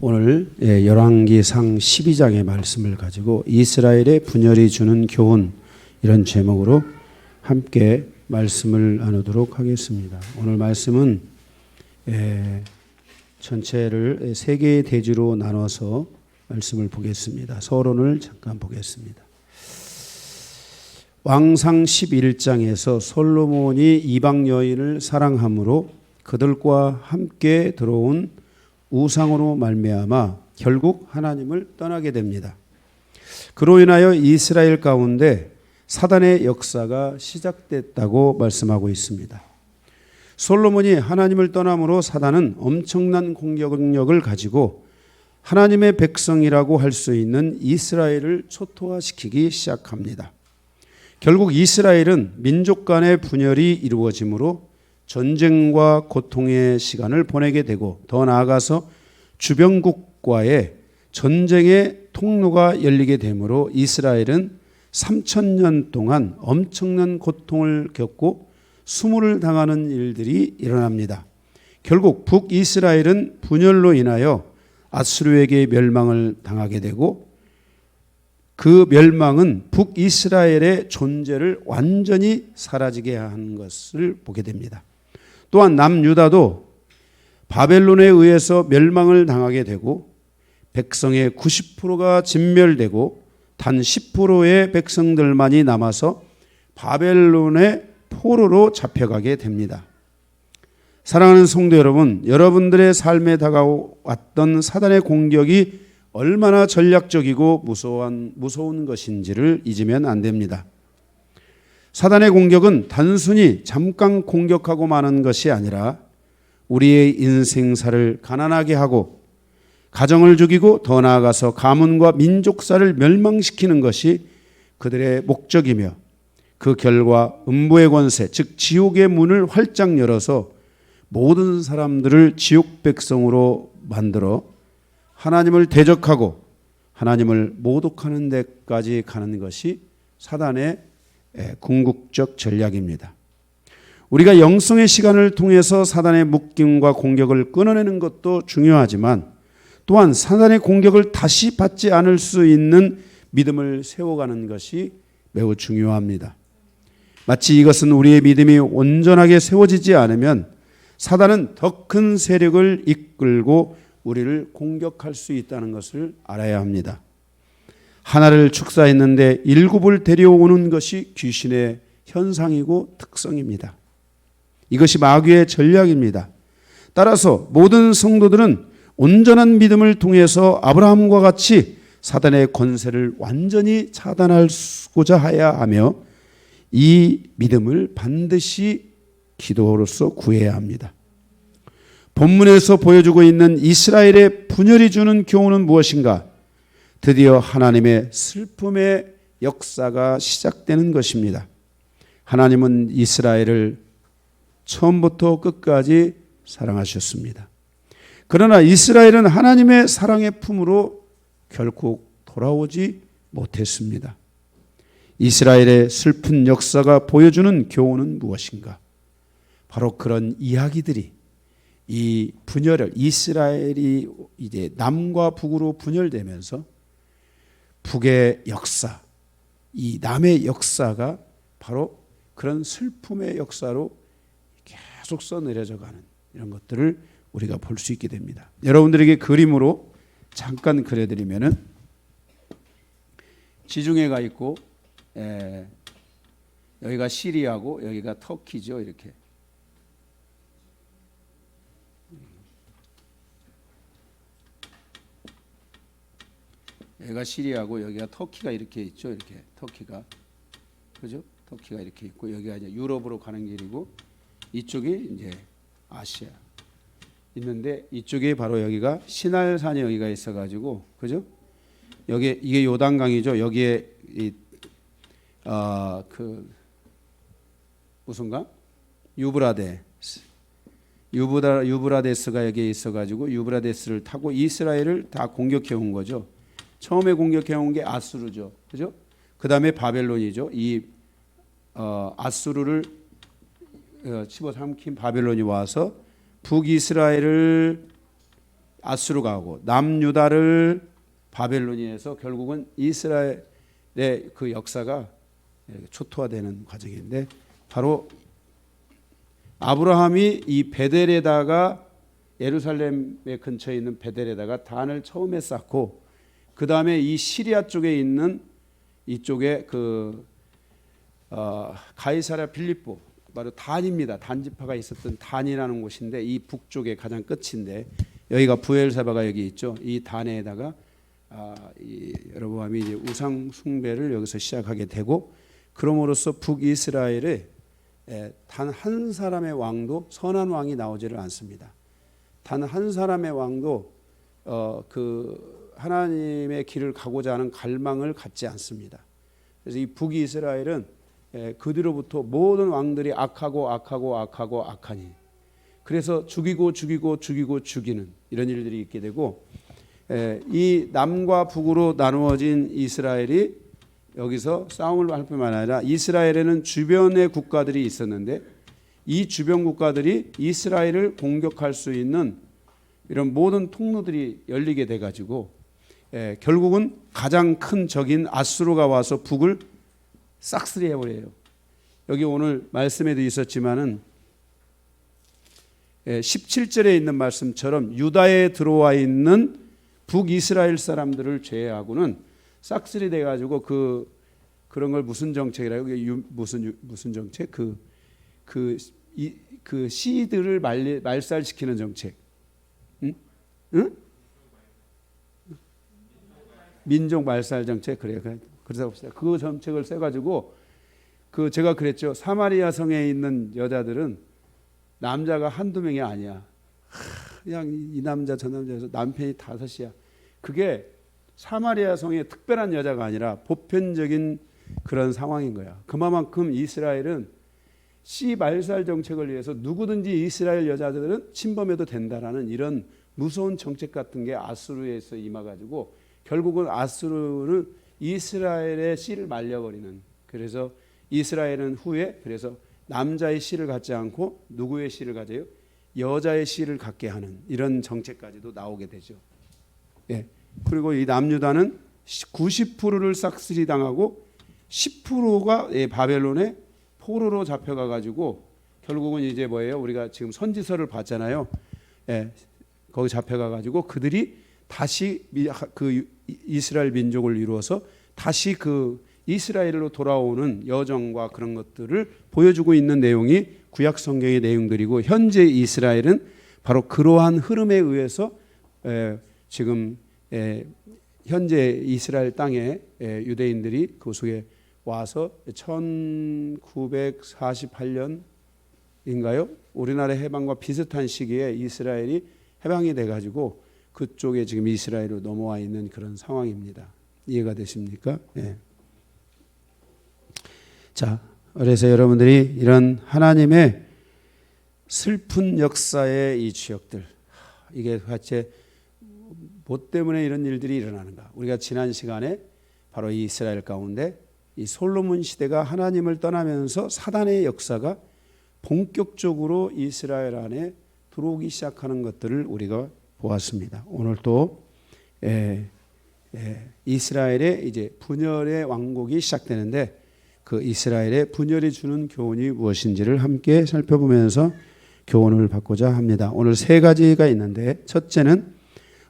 오늘 열왕기상 12장의 말씀을 가지고 이스라엘의 분열이 주는 교훈, 이런 제목으로 함께 말씀을 나누도록 하겠습니다. 오늘 말씀은 전체를 세 개의 대주로 나눠서 말씀을 보겠습니다. 서론을 잠깐 보겠습니다. 왕상 11장에서 솔로몬이 이방 여인을 사랑함으로 그들과 함께 들어온 우상으로 말미암아 결국 하나님을 떠나게 됩니다. 그로 인하여 이스라엘 가운데 사단의 역사가 시작됐다고 말씀하고 있습니다. 솔로몬이 하나님을 떠남으로 사단은 엄청난 공격력을 가지고 하나님의 백성이라고 할 수 있는 이스라엘을 초토화시키기 시작합니다. 결국 이스라엘은 민족 간의 분열이 이루어지므로 전쟁과 고통의 시간을 보내게 되고, 더 나아가서 주변국과의 전쟁의 통로가 열리게 되므로 이스라엘은 3000년 동안 엄청난 고통을 겪고 수모를 당하는 일들이 일어납니다. 결국 북이스라엘은 분열로 인하여 아수르에게 멸망을 당하게 되고, 그 멸망은 북이스라엘의 존재를 완전히 사라지게 한 것을 보게 됩니다. 또한 남유다도 바벨론에 의해서 멸망을 당하게 되고, 백성의 90%가 진멸되고 단 10%의 백성들만이 남아서 바벨론의 포로로 잡혀가게 됩니다. 사랑하는 성도 여러분, 여러분들의 삶에 다가왔던 사단의 공격이 얼마나 전략적이고 무서운 것인지를 잊으면 안 됩니다. 사단의 공격은 단순히 잠깐 공격하고 마는 것이 아니라 우리의 인생사를 가난하게 하고 가정을 죽이고, 더 나아가서 가문과 민족사를 멸망시키는 것이 그들의 목적이며, 그 결과 음부의 권세, 즉 지옥의 문을 활짝 열어서 모든 사람들을 지옥 백성으로 만들어 하나님을 대적하고 하나님을 모독하는 데까지 가는 것이 사단의 궁극적 전략입니다. 우리가 영성의 시간을 통해서 사단의 묶임과 공격을 끊어내는 것도 중요하지만, 또한 사단의 공격을 다시 받지 않을 수 있는 믿음을 세워가는 것이 매우 중요합니다. 마치 이것은 우리의 믿음이 온전하게 세워지지 않으면 사단은 더 큰 세력을 이끌고 우리를 공격할 수 있다는 것을 알아야 합니다. 하나를 축사했는데 일곱을 데려오는 것이 귀신의 현상이고 특성입니다. 이것이 마귀의 전략입니다. 따라서 모든 성도들은 온전한 믿음을 통해서 아브라함과 같이 사단의 권세를 완전히 차단하고자 해야 하며, 이 믿음을 반드시 기도로서 구해야 합니다. 본문에서 보여주고 있는 이스라엘의 분열이 주는 교훈은 무엇인가? 드디어 하나님의 슬픔의 역사가 시작되는 것입니다. 하나님은 이스라엘을 처음부터 끝까지 사랑하셨습니다. 그러나 이스라엘은 하나님의 사랑의 품으로 결국 돌아오지 못했습니다. 이스라엘의 슬픈 역사가 보여주는 교훈은 무엇인가? 바로 그런 이야기들이, 이 분열을, 이스라엘이 이제 남과 북으로 분열되면서 북의 역사, 이 남의 역사가 바로 그런 슬픔의 역사로 계속 써내려져 가는 이런 것들을 우리가 볼 수 있게 됩니다. 여러분들에게 그림으로 잠깐 그려드리면은, 지중해가 있고, 여기가 시리아고 여기가 터키죠. 이렇게 여기가 시리아고 여기가 터키가 이렇게 있죠. 이렇게 터키가, 그죠? 터키가 이렇게 있고, 여기가 이제 유럽으로 가는 길이고, 이쪽이 이제 아시아 있는데, 이쪽이 바로 여기가 시날산이 여기가 있어가지고, 그죠? 여기 이게 요단강이죠. 여기에 무슨 강? 유브라데스가 여기에 있어가지고 유브라데스를 타고 이스라엘을 다 공격해 온 거죠. 처음에 공격해 온 게 아수르죠, 그죠? 그 다음에 바벨론이죠. 이 아수르를 집어삼킨 바벨론이 와서 북이스라엘을 아수르가 하고 남유다를 바벨론이 해서 결국은 이스라엘의 그 역사가 초토화되는 과정인데, 바로 아브라함이 이 베델에다가 예루살렘의 근처에 있는 베델에다가 단을 처음에 쌓고, 그 다음에 이 시리아 쪽에 있는 이쪽에 가이사랴 빌립보, 바로 단입니다. 단지파가 있었던 단이라는 곳인데, 이 북쪽의 가장 끝인데, 여기가 부엘세바가 여기 있죠. 이 단에다가 이 여로보암이 이제 우상 숭배를 여기서 시작하게 되고, 그럼으로써 북이스라엘에 단 한 사람의 왕도, 선한 왕이 나오지를 않습니다. 단 한 사람의 왕도 그 하나님의 길을 가고자 하는 갈망을 갖지 않습니다. 그래서 이 북이스라엘은 그 뒤로부터 모든 왕들이 악하니, 그래서 죽이고 죽이는 이런 일들이 있게 되고, 이 남과 북으로 나누어진 이스라엘이 여기서 싸움을 할 뿐만 아니라, 이스라엘에는 주변의 국가들이 있었는데 이 주변 국가들이 이스라엘을 공격할 수 있는 이런 모든 통로들이 열리게 돼 가지고 결국은 가장 큰 적인 아수르가 와서 북을 싹쓸이 해버려요. 여기 오늘 말씀에도 있었지만은 17절에 있는 말씀처럼 유다에 들어와 있는 북이스라엘 사람들을 제외하고는 싹쓸이 돼 가지고 그런 걸 무슨 정책이라고, 무슨 정책? 그 시들을 말살시키는 정책. 응? 민족 말살 정책. 그래요. 그러다 봅시다. 그 정책을 써 가지고 제가 그랬죠. 사마리아 성에 있는 여자들은 남자가 한두 명이 아니야. 그냥 이 남자 저 남자에서 남편이 5이야. 그게 사마리아 성의 특별한 여자가 아니라 보편적인 그런 상황인 거야. 그만큼 이스라엘은 씨 말살 정책을 위해서 누구든지 이스라엘 여자들은 침범해도 된다라는 이런 무서운 정책 같은 게 아수르에서 임해가지고 결국은 아수르는 이스라엘의 씨를 말려버리는, 그래서 이스라엘은 후에 그래서 남자의 씨를 갖지 않고 누구의 씨를 가져요? 여자의 씨를 갖게 하는 이런 정책까지도 나오게 되죠. 예. 그리고 이 남유다는 90%를 싹쓸이 당하고 10%가 바벨론의 포로로 잡혀가 가지고 결국은 이제 뭐예요? 우리가 지금 선지서를 봤잖아요. 예. 거기 잡혀가 가지고 그들이 다시 그 이스라엘 민족을 이루어서 다시 그 이스라엘로 돌아오는 여정과 그런 것들을 보여주고 있는 내용이 구약 성경의 내용들이고, 현재 이스라엘은 바로 그러한 흐름에 의해서 지금 현재 이스라엘 땅에 유대인들이 그 속에 와서 1948년인가요? 우리나라 해방과 비슷한 시기에 이스라엘이 해방이 돼가지고 그쪽에 지금 이스라엘로 넘어와 있는 그런 상황입니다. 이해가 되십니까? 예. 자, 그래서 여러분들이 이런 하나님의 슬픈 역사의 이 지역들, 이게 도대체 뭐 때문에 이런 일들이 일어나는가? 우리가 지난 시간에 바로 이 이스라엘 가운데 이 솔로몬 시대가 하나님을 떠나면서 사단의 역사가 본격적으로 이스라엘 안에 들어오기 시작하는 것들을 우리가 보았습니다. 오늘 또 이스라엘의 이제 분열의 왕국이 시작되는데, 그 이스라엘의 분열이 주는 교훈이 무엇인지를 함께 살펴보면서 교훈을 받고자 합니다. 오늘 3가지가 있는데, 첫째는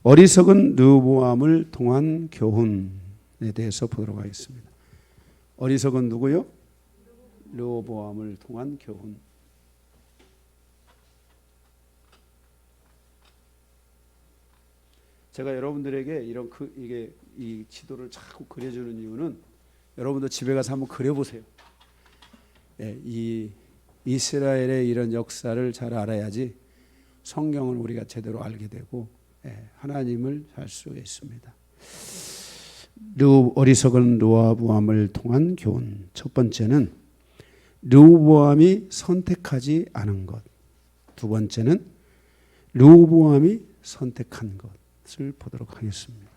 어리석은 르호보암을 통한 교훈에 대해서 보도록 하겠습니다. 어리석은 누구요? 르호보암을 통한 교훈. 제가 여러분들에게 이게 이 지도를 자꾸 그려주는 이유는 여러분도 집에 가서 한번 그려보세요. 이 이스라엘의 이런 역사를 잘 알아야지 성경을 우리가 제대로 알게 되고 하나님을 알 수 있습니다. 어리석은 르호보암을 통한 교훈. 첫 번째는 르호보암이 선택하지 않은 것. 두 번째는 르호보암이 선택한 것을 보도록 하겠습니다.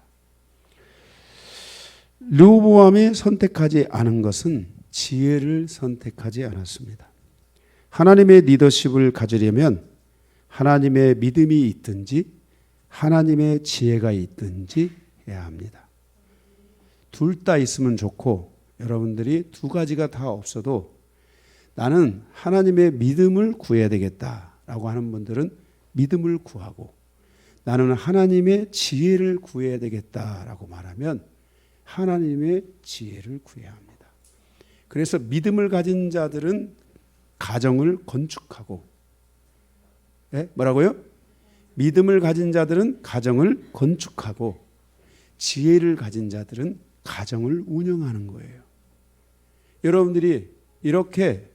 르호보암이 선택하지 않은 것은 지혜를 선택하지 않았습니다. 하나님의 리더십을 가지려면 하나님의 믿음이 있든지 하나님의 지혜가 있든지 해야 합니다. 둘 다 있으면 좋고, 여러분들이 두 가지가 다 없어도 나는 하나님의 믿음을 구해야 되겠다라고 하는 분들은 믿음을 구하고, 나는 하나님의 지혜를 구해야 되겠다라고 말하면 하나님의 지혜를 구해야 합니다. 그래서 믿음을 가진 자들은 가정을 건축하고, 뭐라고요? 믿음을 가진 자들은 가정을 건축하고, 지혜를 가진 자들은 가정을 운영하는 거예요. 여러분들이 이렇게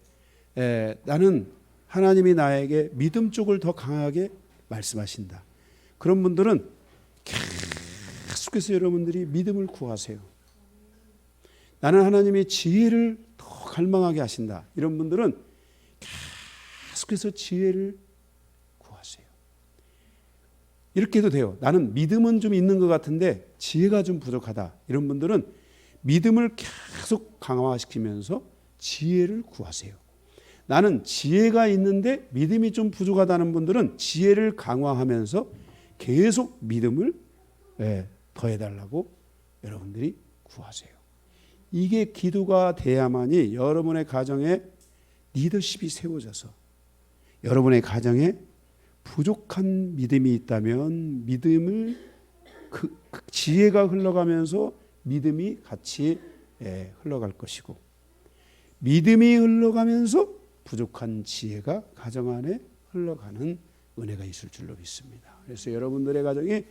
나는 하나님이 나에게 믿음 쪽을 더 강하게 말씀하신다, 그런 분들은 계속해서 여러분들이 믿음을 구하세요. 나는 하나님의 지혜를 더 갈망하게 하신다, 이런 분들은 계속해서 지혜를 구하세요. 이렇게 해도 돼요. 나는 믿음은 좀 있는 것 같은데 지혜가 좀 부족하다, 이런 분들은 믿음을 계속 강화시키면서 지혜를 구하세요. 나는 지혜가 있는데 믿음이 좀 부족하다는 분들은 지혜를 강화하면서 계속 믿음을 더해달라고 여러분들이 구하세요. 이게 기도가 돼야만이 여러분의 가정에 리더십이 세워져서, 여러분의 가정에 부족한 믿음이 있다면 믿음을 그 지혜가 흘러가면서 믿음이 같이 흘러갈 것이고, 믿음이 흘러가면서 부족한 지혜가 가정 안에 흘러가는 은혜가 있을 줄로 믿습니다. 그래서 여러분들의 가정에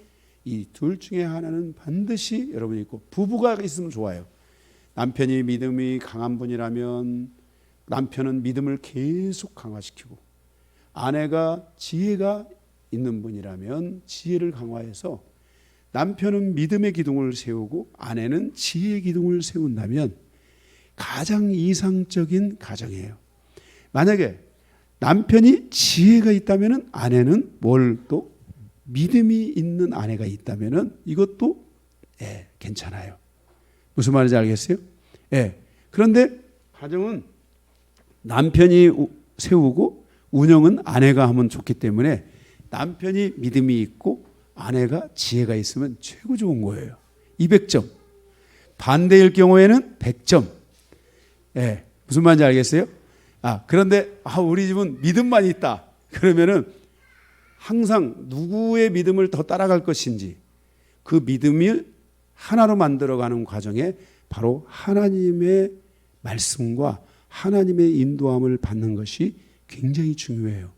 이 둘 중에 하나는 반드시 여러분이 있고, 부부가 있으면 좋아요. 남편이 믿음이 강한 분이라면 남편은 믿음을 계속 강화시키고, 아내가 지혜가 있는 분이라면 지혜를 강화해서 남편은 믿음의 기둥을 세우고 아내는 지혜의 기둥을 세운다면 가장 이상적인 가정이에요. 만약에 남편이 지혜가 있다면 아내는 뭘 또 믿음이 있는 아내가 있다면 이것도 괜찮아요. 무슨 말인지 알겠어요? 그런데 가정은 남편이 세우고 운영은 아내가 하면 좋기 때문에 남편이 믿음이 있고 아내가 지혜가 있으면 최고 좋은 거예요. 200점. 반대일 경우에는 100점. 무슨 말인지 알겠어요? 그런데 우리 집은 믿음만 있다, 그러면은 항상 누구의 믿음을 더 따라갈 것인지, 그 믿음을 하나로 만들어가는 과정에 바로 하나님의 말씀과 하나님의 인도함을 받는 것이 굉장히 중요해요.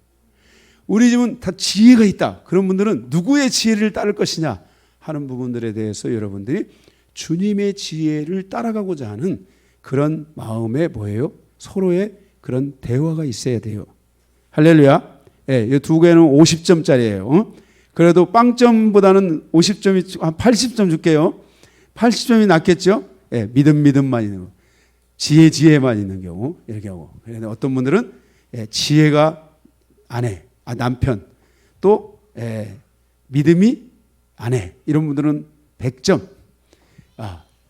우리 집은 다 지혜가 있다, 그런 분들은 누구의 지혜를 따를 것이냐 하는 부분들에 대해서 여러분들이 주님의 지혜를 따라가고자 하는 그런 마음에 뭐예요? 서로의 그런 대화가 있어야 돼요. 할렐루야. 이 두 개는 50점짜리예요. 그래도 빵점보다는 50점이 한 80점 줄게요. 80점이 낫겠죠? 믿음만 있는 거. 지혜만 있는 경우, 이런 경우. 그런데 어떤 분들은 지혜가 남편, 또 믿음이 아내, 이런 분들은 100점.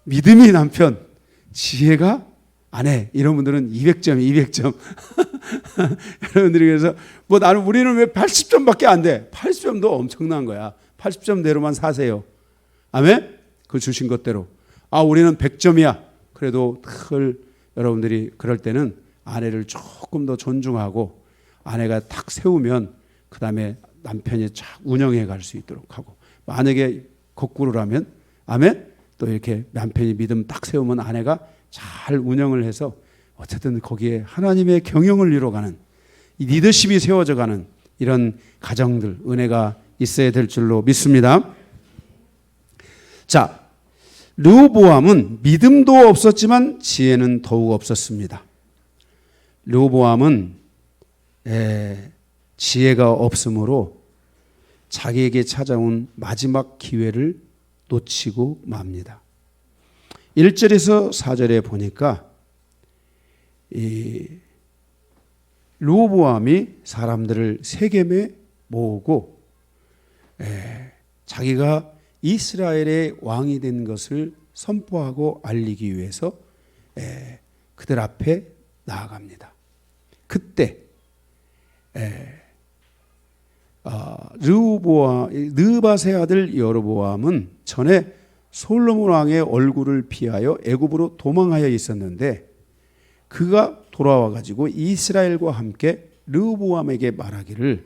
믿음이 남편, 지혜가 아내, 이런 분들은 200점. 여러분들이 그래서 우리는 왜 80점밖에 안 돼? 80점도 엄청난 거야. 80점대로만 사세요. 아멘? 그 주신 것대로. 우리는 100점이야. 그래도 여러분들이 그럴 때는 아내를 조금 더 존중하고, 아내가 탁 세우면 그 다음에 남편이 쫙 운영해 갈 수 있도록 하고, 만약에 거꾸로라면 아멘? 또 이렇게 남편이 믿음 딱 세우면 아내가 잘 운영을 해서 어쨌든 거기에 하나님의 경영을 이루어가는, 이 리더십이 세워져가는 이런 가정들, 은혜가 있어야 될 줄로 믿습니다. 자, 르호보암은 믿음도 없었지만 지혜는 더욱 없었습니다. 르호보암은 지혜가 없으므로 자기에게 찾아온 마지막 기회를 놓치고 맙니다. 1절에서 4절에 보니까 이 르호보암이 사람들을 세겜에 모으고 자기가 이스라엘의 왕이 된 것을 선포하고 알리기 위해서 그들 앞에 나아갑니다. 그때 느바세 아들 여로보암은 전에 솔로몬 왕의 얼굴을 피하여 애굽으로 도망하여 있었는데 그가 돌아와 가지고 이스라엘과 함께 르호보암에게 말하기를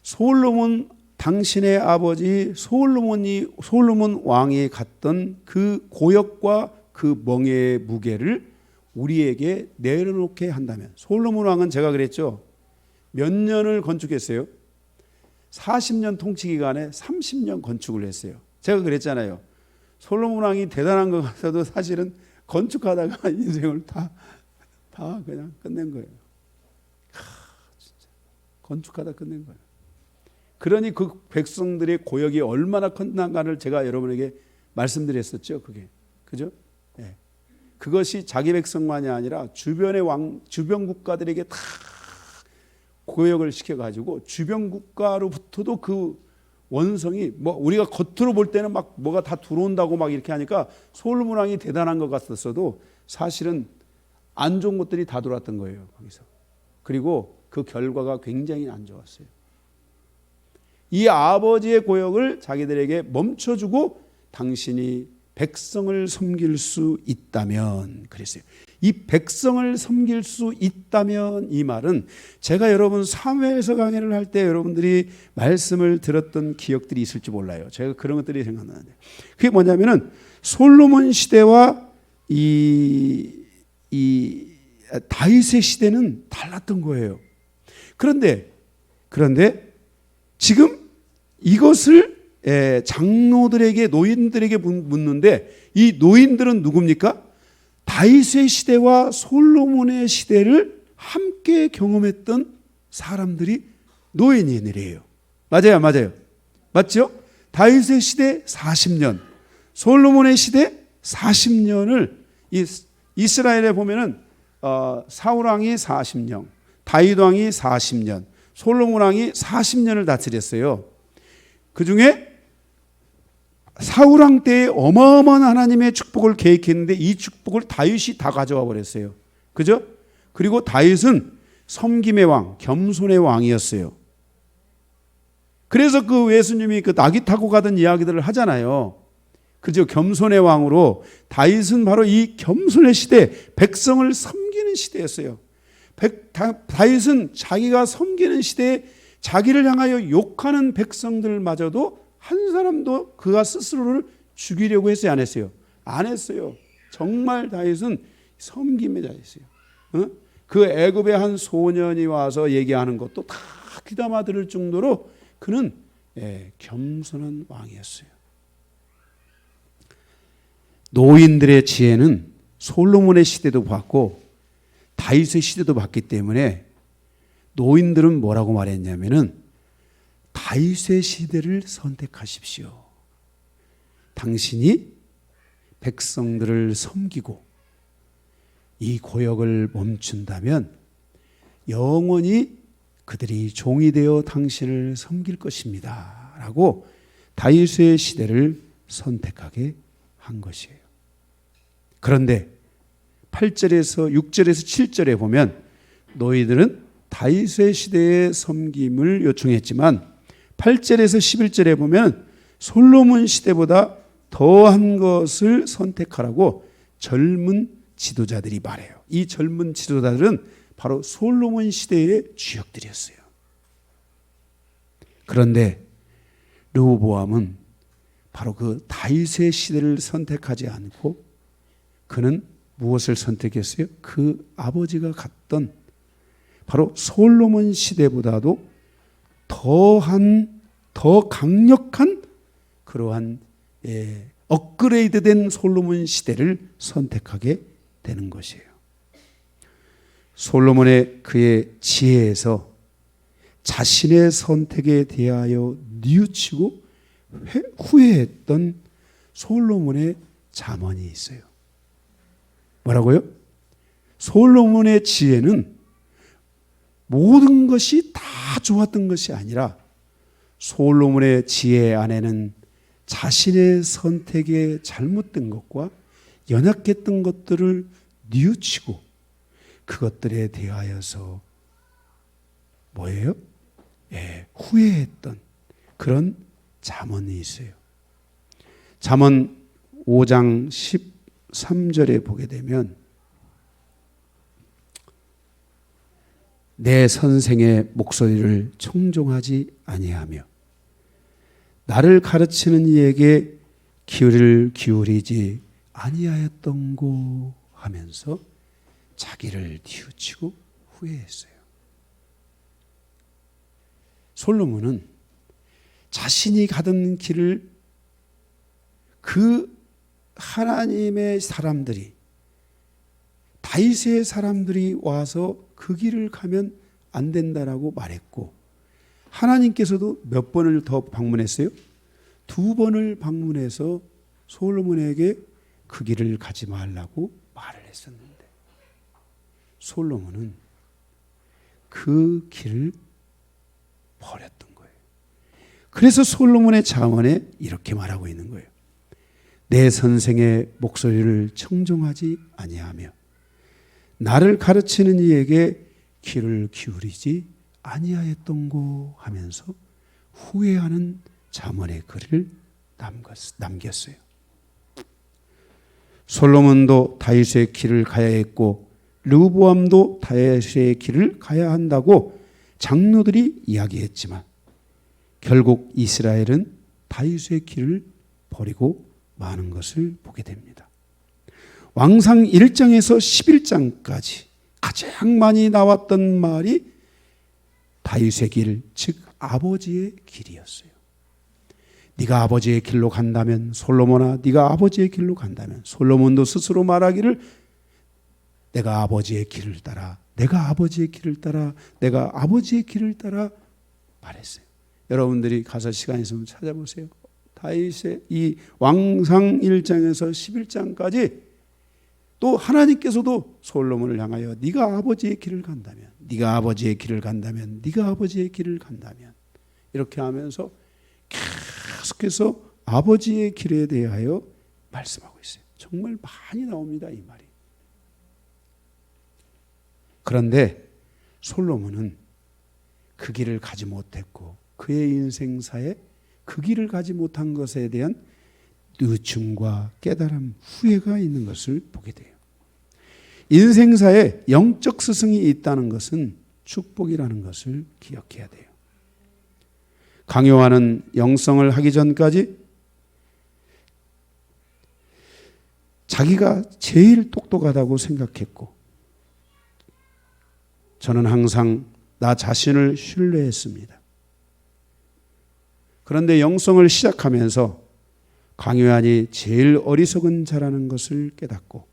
솔로몬 당신의 아버지 솔로몬 왕이 갔던 그 고역과 그 멍에의 무게를 우리에게 내려놓게 한다면. 솔로몬 왕은 제가 그랬죠. 몇 년을 건축했어요? 40년 통치 기간에 30년 건축을 했어요. 제가 그랬잖아요. 솔로몬 왕이 대단한 것 같아도 사실은 건축하다가 인생을 다 그냥 끝낸 거예요. 진짜 건축하다 끝낸 거예요. 그러니 그 백성들의 고역이 얼마나 컸는가를 제가 여러분에게 말씀드렸었죠. 그게 그죠? 네. 그것이 자기 백성만이 아니라 주변의 주변 국가들에게 다 고역을 시켜가지고 주변 국가로부터도 그 원성이 뭐 우리가 겉으로 볼 때는 막 뭐가 다 들어온다고 막 이렇게 하니까 솔로몬 왕이 대단한 것 같았어도 사실은 안 좋은 것들이 다 들어왔던 거예요. 거기서. 그리고 그 결과가 굉장히 안 좋았어요. 이 아버지의 고역을 자기들에게 멈춰주고 당신이 백성을 섬길 수 있다면 그랬어요. 이 백성을 섬길 수 있다면 이 말은 제가 여러분 사무엘서 강해를 할 때 여러분들이 말씀을 들었던 기억들이 있을지 몰라요. 제가 그런 것들이 생각나는데 그게 뭐냐면은 솔로몬 시대와 이 다윗의 시대는 달랐던 거예요. 그런데 지금 이것을 장로들에게 노인들에게 묻는데 이 노인들은 누굽니까? 다윗의 시대와 솔로몬의 시대를 함께 경험했던 사람들이 노인이래요. 맞아요. 맞죠? 다윗의 시대 40년, 솔로몬의 시대 40년을 이스라엘에 보면은 사울 왕이 40년, 다윗 왕이 40년, 솔로몬 왕이 40년을 다스렸어요. 그 중에 사울 왕 때에 어마어마한 하나님의 축복을 계획했는데 이 축복을 다윗이 다 가져와 버렸어요. 그죠? 그리고 다윗은 섬김의 왕, 겸손의 왕이었어요. 그래서 그 예수님이 그 나귀 타고 가던 이야기들을 하잖아요. 그죠? 겸손의 왕으로 다윗은 바로 이 겸손의 시대, 백성을 섬기는 시대였어요. 다윗은 자기가 섬기는 시대에 자기를 향하여 욕하는 백성들마저도 한 사람도 그가 스스로를 죽이려고 했어요? 안 했어요? 안 했어요. 정말 다윗은 섬김의 자였어요. 그 애굽의 한 소년이 와서 얘기하는 것도 다 귀담아 들을 정도로 그는 겸손한 왕이었어요. 노인들의 지혜는 솔로몬의 시대도 봤고 다윗의 시대도 봤기 때문에 노인들은 뭐라고 말했냐면은 다윗의 시대를 선택하십시오. 당신이 백성들을 섬기고 이 고역을 멈춘다면 영원히 그들이 종이 되어 당신을 섬길 것입니다. 라고 다윗의 시대를 선택하게 한 것이에요. 그런데 8절에서 6절에서 7절에 보면 너희들은 다윗의 시대의 섬김을 요청했지만 8절에서 11절에 보면 솔로몬 시대보다 더한 것을 선택하라고 젊은 지도자들이 말해요. 이 젊은 지도자들은 바로 솔로몬 시대의 주역들이었어요. 그런데 르호보암은 바로 그 다윗의 시대를 선택하지 않고 그는 무엇을 선택했어요? 그 아버지가 갔던 바로 솔로몬 시대보다도 더 강력한 그러한 업그레이드된 솔로몬 시대를 선택하게 되는 것이에요. 솔로몬의 그의 지혜에서 자신의 선택에 대하여 뉘우치고 후회했던 솔로몬의 잠언이 있어요. 뭐라고요? 솔로몬의 지혜는 모든 것이 다 좋았던 것이 아니라 솔로몬의 지혜 안에는 자신의 선택에 잘못된 것과 연약했던 것들을 뉘우치고 그것들에 대하여서 뭐예요? 후회했던 그런 잠언이 있어요. 잠언 5장 13절에 보게 되면 내 선생의 목소리를 청종하지 아니하며 나를 가르치는 이에게 귀를 기울이지 아니하였던고 하면서 자기를 뉘우치고 후회했어요. 솔로몬은 자신이 가던 길을 그 하나님의 사람들이, 다윗의 사람들이 와서 그 길을 가면 안 된다라고 말했고, 하나님께서도 몇 번을 더 방문했어요? 2번을 방문해서 솔로몬에게 그 길을 가지 말라고 말을 했었는데, 솔로몬은 그 길을 버렸던 거예요. 그래서 솔로몬의 잠언에 이렇게 말하고 있는 거예요. 내 선생의 목소리를 청종하지 아니하며 나를 가르치는 이에게 귀를 기울이지 아니하였던고 하면서 후회하는 잠언의 글을 남겼어요. 솔로몬도 다윗의 길을 가야 했고 르호보암도 다윗의 길을 가야 한다고 장로들이 이야기했지만 결국 이스라엘은 다윗의 길을 버리고 마는 것을 보게 됩니다. 왕상 1장에서 11장까지 가장 많이 나왔던 말이 다윗의 길, 즉 아버지의 길이었어요. 네가 아버지의 길로 간다면, 솔로몬아 네가 아버지의 길로 간다면, 솔로몬도 스스로 말하기를 내가 아버지의 길을 따라, 내가 아버지의 길을 따라, 내가 아버지의 길을 따라 말했어요. 여러분들이 가서 시간 있으면 찾아보세요. 다윗의 이 왕상 1장에서 11장까지 또 하나님께서도 솔로몬을 향하여 네가 아버지의 길을 간다면, 네가 아버지의 길을 간다면, 네가 아버지의 길을 간다면 이렇게 하면서 계속해서 아버지의 길에 대하여 말씀하고 있어요. 정말 많이 나옵니다, 이 말이. 그런데 솔로몬은 그 길을 가지 못했고 그의 인생사에 그 길을 가지 못한 것에 대한 의충과 깨달음, 후회가 있는 것을 보게 돼요. 인생사에 영적 스승이 있다는 것은 축복이라는 것을 기억해야 돼요. 강요하는 영성을 하기 전까지 자기가 제일 똑똑하다고 생각했고, 저는 항상 나 자신을 신뢰했습니다. 그런데 영성을 시작하면서 강요한이 제일 어리석은 자라는 것을 깨닫고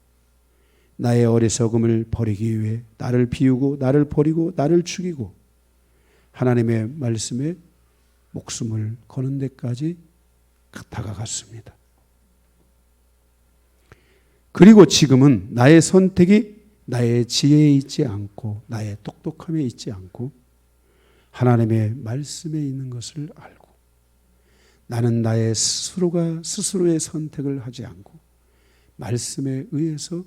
나의 어리석음을 버리기 위해 나를 비우고 나를 버리고 나를 죽이고 하나님의 말씀에 목숨을 거는 데까지 다가갔습니다. 그리고 지금은 나의 선택이 나의 지혜에 있지 않고 나의 똑똑함에 있지 않고 하나님의 말씀에 있는 것을 알고 나는 나의 스스로의 선택을 하지 않고 말씀에 의해서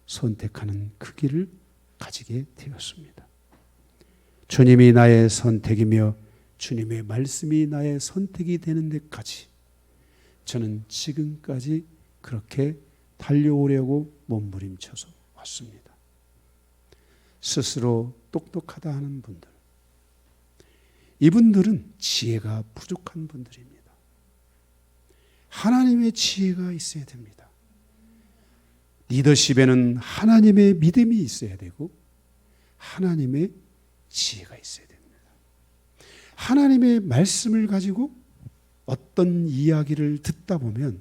선택하는 그 길을 가지게 되었습니다. 주님이 나의 선택이며 주님의 말씀이 나의 선택이 되는 데까지 저는 지금까지 그렇게 달려오려고 몸부림쳐서 왔습니다. 스스로 똑똑하다 하는 분들, 이분들은 지혜가 부족한 분들입니다. 하나님의 지혜가 있어야 됩니다. 리더십에는 하나님의 믿음이 있어야 되고 하나님의 지혜가 있어야 됩니다. 하나님의 말씀을 가지고 어떤 이야기를 듣다 보면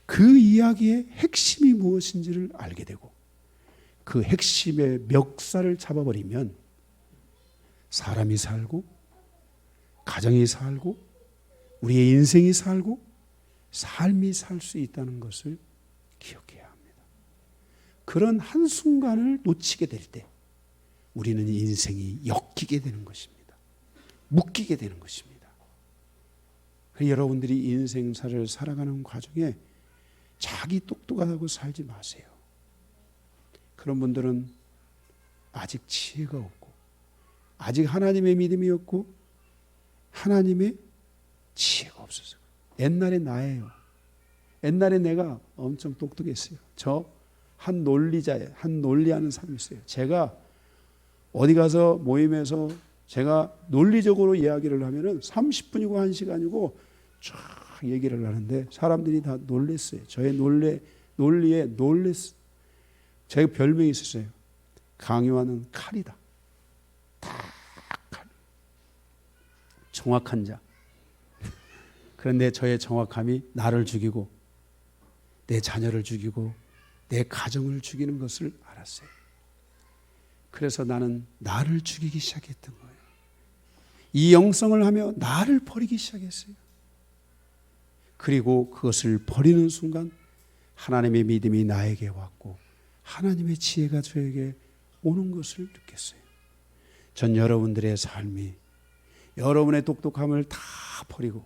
그 이야기의 핵심이 무엇인지를 알게 되고 그 핵심의 멱살을 잡아버리면 사람이 살고 가정이 살고 우리의 인생이 살고 삶이 살 수 있다는 것을 기억해야 합니다. 그런 한순간을 놓치게 될 때 우리는 인생이 엮이게 되는 것입니다. 묶이게 되는 것입니다. 여러분들이 인생사를 살아가는 과정에 자기 똑똑하다고 살지 마세요. 그런 분들은 아직 지혜가 없고 아직 하나님의 믿음이 없고 하나님의 지혜가 없어서. 옛날에 나예요. 옛날에 내가 엄청 똑똑했어요. 저 한 논리자예요. 한 논리하는 사람이 있어요. 제가 어디 가서 모임에서 제가 논리적으로 이야기를 하면은 30분이고 1시간이고 쫙 얘기를 하는데 사람들이 다 놀랬어요. 저의 논리에 놀랬어요. 제가 별명이 있었어요. 강요하는 칼이다. 다 칼. 정확한 자. 그런데 저의 정확함이 나를 죽이고 내 자녀를 죽이고 내 가정을 죽이는 것을 알았어요. 그래서 나는 나를 죽이기 시작했던 거예요. 이 영성을 하며 나를 버리기 시작했어요. 그리고 그것을 버리는 순간 하나님의 믿음이 나에게 왔고 하나님의 지혜가 저에게 오는 것을 느꼈어요. 전 여러분들의 삶이 여러분의 똑똑함을 다 버리고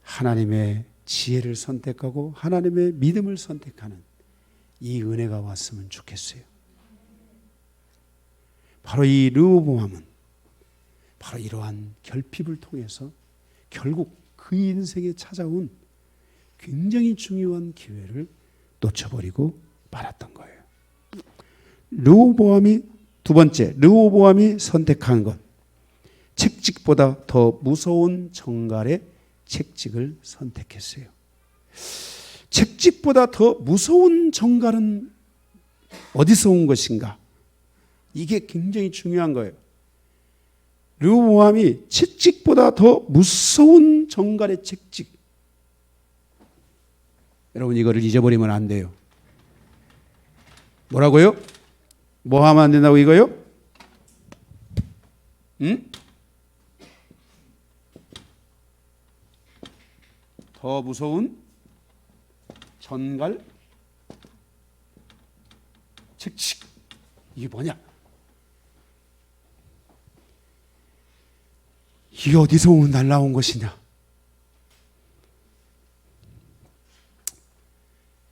하나님의 지혜를 선택하고 하나님의 믿음을 선택하는 이 은혜가 왔으면 좋겠어요. 바로 이 르호보암은 바로 이러한 결핍을 통해서 결국 그 인생에 찾아온 굉장히 중요한 기회를 놓쳐버리고 말았던 거예요. 르호보암이 두 번째, 르호보암이 선택한 것, 책직보다 더 무서운 정갈의 책직을 선택했어요. 책직보다 더 무서운 정갈은 어디서 온 것인가? 이게 굉장히 중요한 거예요. 르호보암이 책직보다 더 무서운 정갈의 책직. 여러분 이거를 잊어버리면 안 돼요. 뭐라고요? 뭐 하면 안 된다고 이거요? 응? 더 무서운 전갈 책직. 이게 뭐냐? 이게 어디서 날라온 것이냐?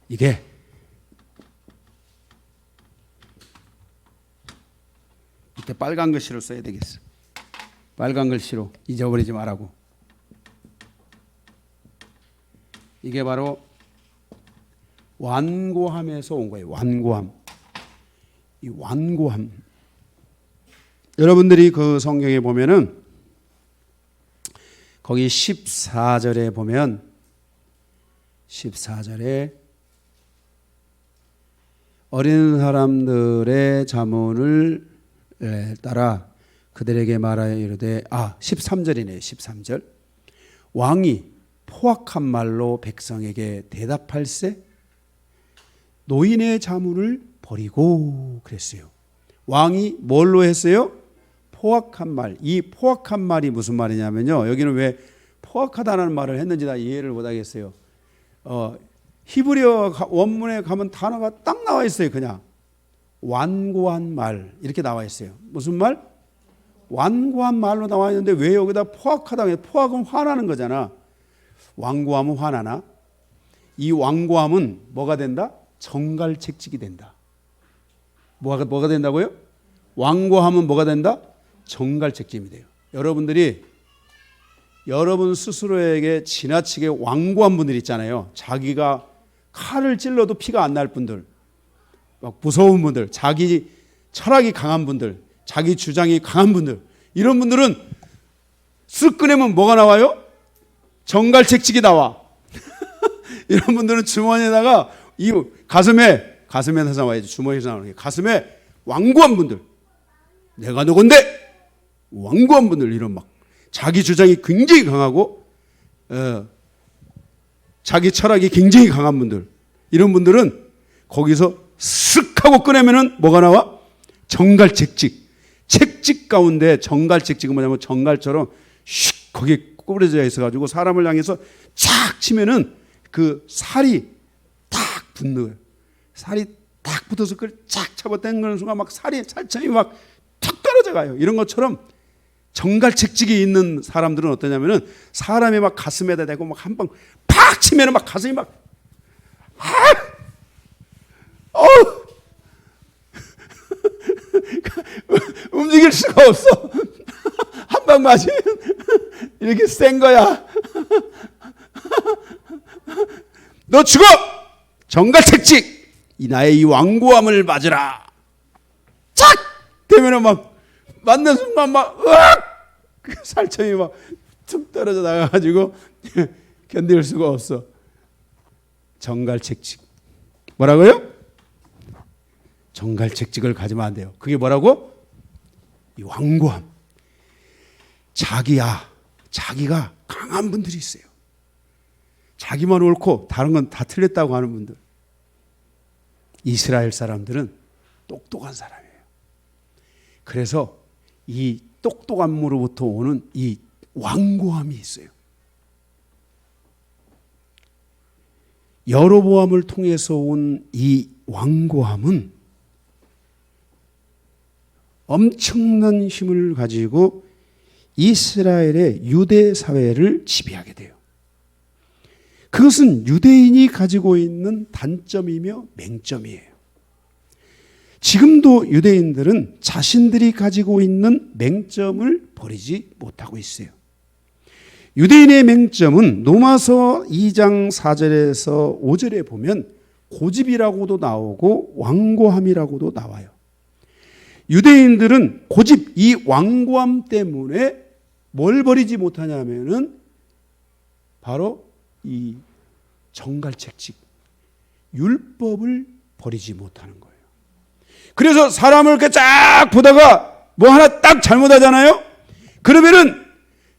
이게 밑에 빨간 글씨로 써야 되겠어. 빨간 글씨로 잊어버리지 말라고. 이게 바로 완고함에서 온 거예요. 완고함. 이 완고함. 여러분들이 그 성경에 보면은 거기 14절에 보면 14절에 어린 사람들의 자문을 따라 그들에게 말하여 이르되 13절이네요. 13절. 왕이 포악한 말로 백성에게 대답할세 노인의 자문을 버리고 그랬어요. 왕이 뭘로 했어요? 포악한 말. 이 포악한 말이 무슨 말이냐면요. 여기는 왜 포악하다는 말을 했는지 다 이해를 못하겠어요. 히브리어 원문에 가면 단어가 딱 나와 있어요. 그냥 완고한 말 이렇게 나와 있어요. 무슨 말? 완고한 말로 나와 있는데 왜 여기다 포악하다? 포악은 화나는 거잖아. 완고함은 화나나? 이 완고함은 뭐가 된다? 정갈책직이 된다. 뭐가 된다고요? 완고함은 뭐가 된다? 정갈책직이 돼요. 여러분들이 여러분 스스로에게 지나치게 완고한 분들 있잖아요. 자기가 칼을 찔러도 피가 안 날 분들, 막 무서운 분들, 자기 철학이 강한 분들, 자기 주장이 강한 분들, 이런 분들은 쓱 꺼내면 뭐가 나와요? 정갈책직이 나와. 이런 분들은 주머니에다가 이 가슴에서 나와야지. 주머니에서 나오는 게 가슴에 완고한 분들, 내가 누군데? 완고한 분들, 이런 막 자기 주장이 굉장히 강하고 자기 철학이 굉장히 강한 분들, 이런 분들은 거기서 쓱 하고 꺼내면은 뭐가 나와? 정갈책직. 책직 가운데 정갈책직은 뭐냐면 정갈처럼 슉 거기에 꾸부러져 있어가지고 사람을 향해서 착 치면은 그 살이 딱 붙는 거예요. 살이 딱 붙어서 그걸 쫙 잡아 당기는 순간 막 살점이 막 툭 떨어져 가요. 이런 것처럼 정갈책직이 있는 사람들은 어떠냐면은 사람이 막 가슴에다 대고 막 한 방 팍 치면은 막 가슴이 막 움직일 수가 없어. 한 방 맞으면 이렇게 센 거야. 너 죽어! 정갈책직! 이 나의 이 완고함을 맞으라. 착! 되면은 막 맞는 순간 막 으악! 살점이 막 툭 떨어져 나가가지고 견딜 수가 없어. 정갈책직. 뭐라고요? 정갈책직을 가지면 안 돼요. 그게 뭐라고? 이 완고함. 자기가 강한 분들이 있어요. 자기만 옳고 다른 건 다 틀렸다고 하는 분들. 이스라엘 사람들은 똑똑한 사람이에요. 그래서 이 똑똑함으로부터 오는 이 완고함이 있어요. 여로보암을 통해서 온 이 완고함은 엄청난 힘을 가지고 이스라엘의 유대 사회를 지배하게 돼요. 그것은 유대인이 가지고 있는 단점이며 맹점이에요. 지금도 유대인들은 자신들이 가지고 있는 맹점을 버리지 못하고 있어요. 유대인의 맹점은 로마서 2장 4절에서 5절에 보면 고집이라고도 나오고 완고함이라고도 나와요. 유대인들은 고집, 이 완고함 때문에 뭘 버리지 못하냐면은 바로 이 정갈책직, 율법을 버리지 못하는 거예요. 그래서 사람을 이렇게 쫙 보다가 뭐 하나 딱 잘못하잖아요? 그러면은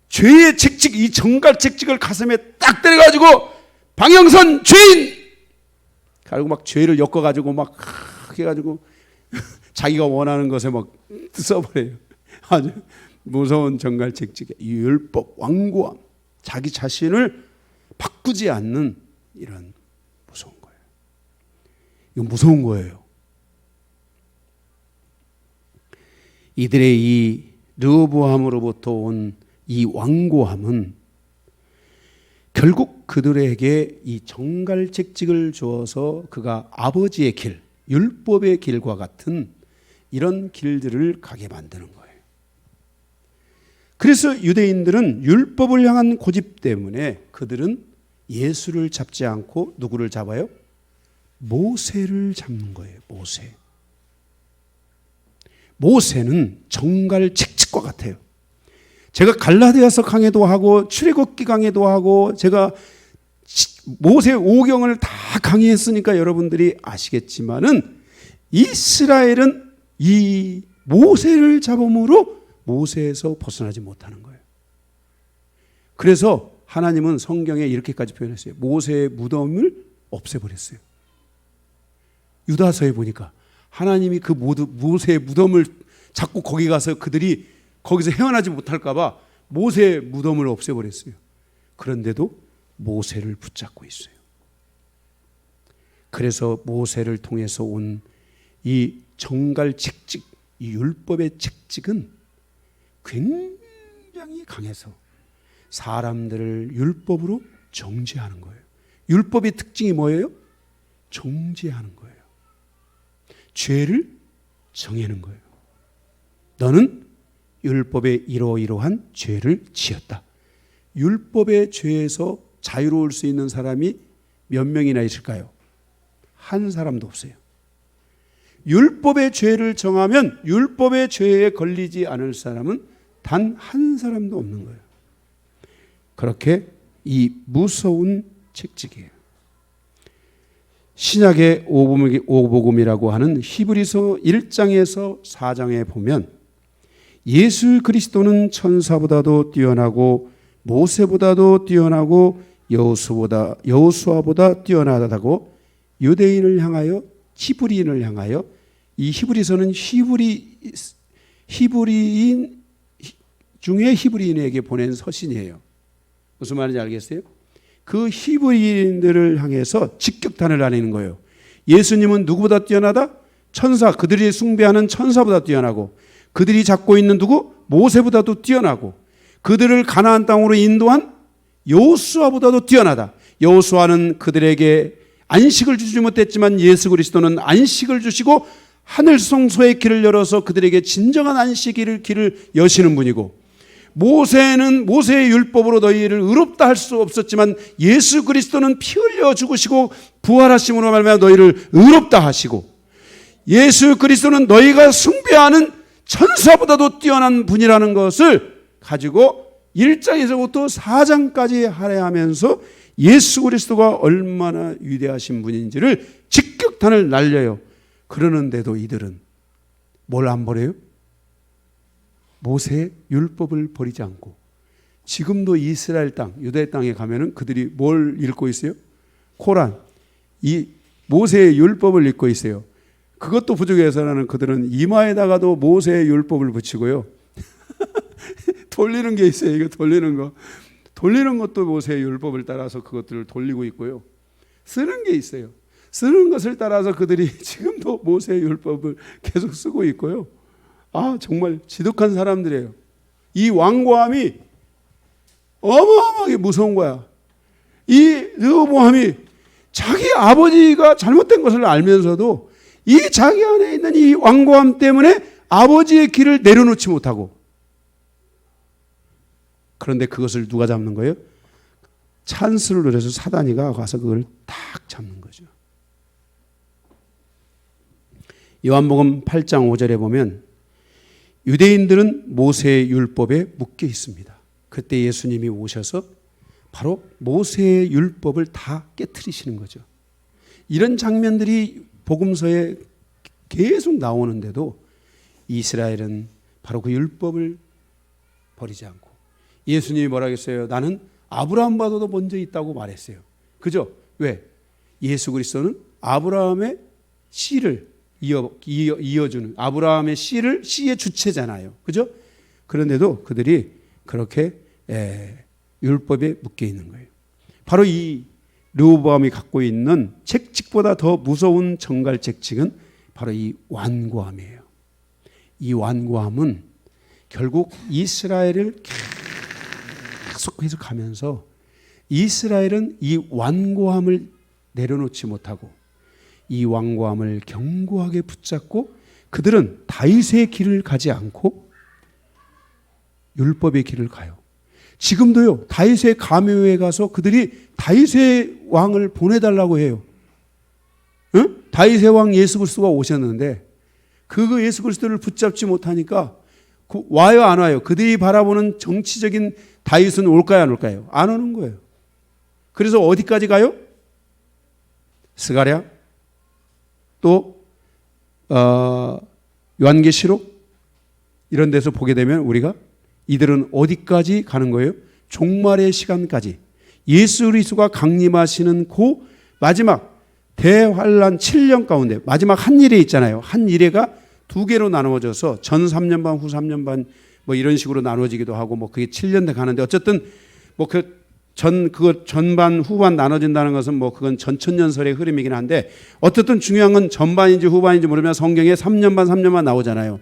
죄의 책직, 이 정갈책직을 가슴에 딱 때려가지고 방영선 죄인! 그리고 막 죄를 엮어가지고 막 해가지고 자기가 원하는 것에 막 써버려요. 아주 무서운 정갈책직의 이 율법, 완고함, 자기 자신을 바꾸지 않는 이런 무서운 거예요. 이건 무서운 거예요. 이들의 이 르호보암으로부터 온 이 완고함은 결국 그들에게 이 정갈책직을 주어서 그가 아버지의 길, 율법의 길과 같은 이런 길들을 가게 만드는 거예요. 그래서 유대인들은 율법을 향한 고집 때문에 그들은 예수를 잡지 않고 누구를 잡아요? 모세를 잡는 거예요. 모세는 정갈책직과 같아요. 제가 갈라디아서 강해도 하고 출애굽기 강해도 하고 제가 모세 5경을 다 강의했으니까 여러분들이 아시겠지만은 이스라엘은 이 모세를 잡음으로 모세에서 벗어나지 못하는 거예요. 그래서 하나님은 성경에 이렇게까지 표현했어요. 모세의 무덤을 없애버렸어요. 유다서에 보니까 하나님이 그 모세의 무덤을 자꾸 거기 가서 그들이 거기서 헤어나지 못할까 봐 모세의 무덤을 없애버렸어요. 그런데도 모세를 붙잡고 있어요. 그래서 모세를 통해서 온 이 정갈책직, 이 율법의 책직은 굉장히 강해서 사람들을 율법으로 정죄하는 거예요. 율법의 특징이 뭐예요? 정죄하는 거예요. 죄를 정하는 거예요. 너는 율법에 이러이러한 죄를 지었다. 율법의 죄에서 자유로울 수 있는 사람이 몇 명이나 있을까요? 한 사람도 없어요. 율법의 죄를 정하면 율법의 죄에 걸리지 않을 사람은 단 한 사람도 없는 거예요. 그렇게 이 무서운 책직이에요. 신약의 오복음이라고 하는 히브리서 1장에서 4장에 보면 예수 그리스도는 천사보다도 뛰어나고 모세보다도 뛰어나고 여호수아보다 뛰어나다고 유대인을 향하여 히브리인을 향하여 이 히브리서는 히브리인 중에 히브리인에게 보낸 서신이에요. 무슨 말인지 알겠어요? 그 히브리인들을 향해서 직격탄을 날리는 거예요. 예수님은 누구보다 뛰어나다? 천사, 그들이 숭배하는 천사보다 뛰어나고 그들이 잡고 있는 누구? 모세보다도 뛰어나고 그들을 가나안 땅으로 인도한 여호수아보다도 뛰어나다. 여호수아는 그들에게 안식을 주지 못했지만 예수 그리스도는 안식을 주시고 하늘 성소의 길을 열어서 그들에게 진정한 안식의 길을 여시는 분이고 모세는 모세의 율법으로 너희를 의롭다 할 수 없었지만 예수 그리스도는 피 흘려 죽으시고 부활하심으로 말미암아 너희를 의롭다 하시고, 예수 그리스도는 너희가 숭배하는 천사보다도 뛰어난 분이라는 것을 가지고 1장에서부터 4장까지 할애하면서 예수 그리스도가 얼마나 위대하신 분인지를 직격탄을 날려요. 그러는데도 이들은 뭘 안 버려요? 모세의 율법을 버리지 않고, 지금도 이스라엘 땅, 유대 땅에 가면은 그들이 뭘 읽고 있어요? 코란, 이 모세의 율법을 읽고 있어요. 그것도 부족해서라는 그들은 이마에다가도 모세의 율법을 붙이고요. 돌리는 게 있어요. 이거 돌리는 거. 돌리는 것도 모세의 율법을 따라서 그것들을 돌리고 있고요. 쓰는 게 있어요. 쓰는 것을 따라서 그들이 지금도 모세의 율법을 계속 쓰고 있고요. 아, 정말 지독한 사람들이에요. 이 완고함이 어마어마하게 무서운 거야. 이 르호보암이 자기 아버지가 잘못된 것을 알면서도 이 자기 안에 있는 이 완고함 때문에 아버지의 길을 내려놓지 못하고, 그런데 그것을 누가 잡는 거예요? 찬스를 노려서 사단이가 가서 그걸 탁 잡는 거죠. 요한복음 8장 5절에 보면 유대인들은 모세의 율법에 묶여 있습니다. 그때 예수님이 오셔서 바로 모세의 율법을 다 깨트리시는 거죠. 이런 장면들이 복음서에 계속 나오는데도 이스라엘은 바로 그 율법을 버리지 않고, 예수님이 뭐라 했어요? 나는 아브라함보다도 먼저 있다고 말했어요. 그죠? 왜? 예수 그리스도는 아브라함의 씨를 이어주는, 아브라함의 씨의 주체잖아요. 그죠? 그런데도 그들이 그렇게 율법에 묶여 있는 거예요. 바로 이 르호보암이 갖고 있는 책칙보다 더 무서운 정갈책칙은 바로 이 완고함이에요. 이 완고함은 결국 이스라엘을 계속해서 가면서 이스라엘은 이 완고함을 내려놓지 못하고 이 완고함을 견고하게 붙잡고, 그들은 다윗의 길을 가지 않고 율법의 길을 가요. 지금도요, 다윗의 가묘에 가서 그들이 다윗의 왕을 보내달라고 해요. 응? 다윗의 왕 예수 그리스도가 오셨는데 그 예수 그리스도를 붙잡지 못하니까 와요 안 와요? 그들이 바라보는 정치적인 다윗은 올까요 안 올까요? 안 오는 거예요. 그래서 어디까지 가요? 스가랴, 또 요한계시록 이런 데서 보게 되면 우리가 이들은 어디까지 가는 거예요? 종말의 시간까지, 예수 그리스도가 강림하시는 그 마지막 대환란 7년 가운데 마지막 한 일에 있잖아요. 한 일회가 두 개로 나누어져서 전 3년 반, 후 3년 반 뭐 이런 식으로 나누어지기도 하고, 뭐 그게 7년 돼 가는데, 어쨌든 뭐 그거 전반 후반 나눠진다는 것은 뭐 그건 전천년설의 흐름이긴 한데, 어쨌든 중요한 건 전반인지 후반인지 모르면 성경에 3년 반 3년 반 나오잖아요.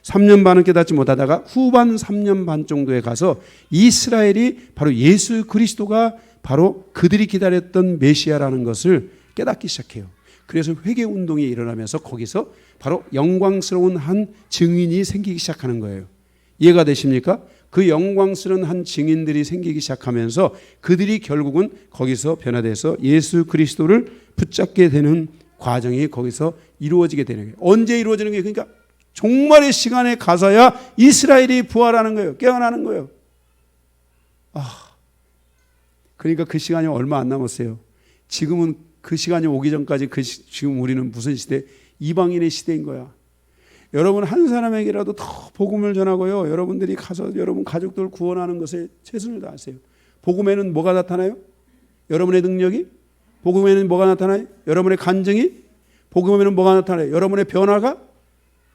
3년 반은 깨닫지 못하다가 후반 3년 반 정도에 가서 이스라엘이 바로 예수 그리스도가 바로 그들이 기다렸던 메시아라는 것을 깨닫기 시작해요. 그래서 회개운동이 일어나면서 거기서 바로 영광스러운 한 증인이 생기기 시작하는 거예요. 이해가 되십니까? 그 영광스러운 한 증인들이 생기기 시작하면서 그들이 결국은 거기서 변화돼서 예수 그리스도를 붙잡게 되는 과정이 거기서 이루어지게 되는 거예요. 언제 이루어지는 거예요? 그러니까 종말의 시간에 가서야 이스라엘이 부활하는 거예요. 깨어나는 거예요. 그러니까 그 시간이 얼마 안 남았어요. 지금은 그 시간이 오기 전까지 지금 우리는 무슨 시대? 이방인의 시대인 거야. 여러분 한 사람에게라도 더 복음을 전하고요, 여러분들이 가서 여러분 가족들 구원하는 것에 최선을 다하세요. 복음에는 뭐가 나타나요? 여러분의 능력이? 복음에는 뭐가 나타나요? 여러분의 간증이? 복음에는 뭐가 나타나요? 여러분의 변화가?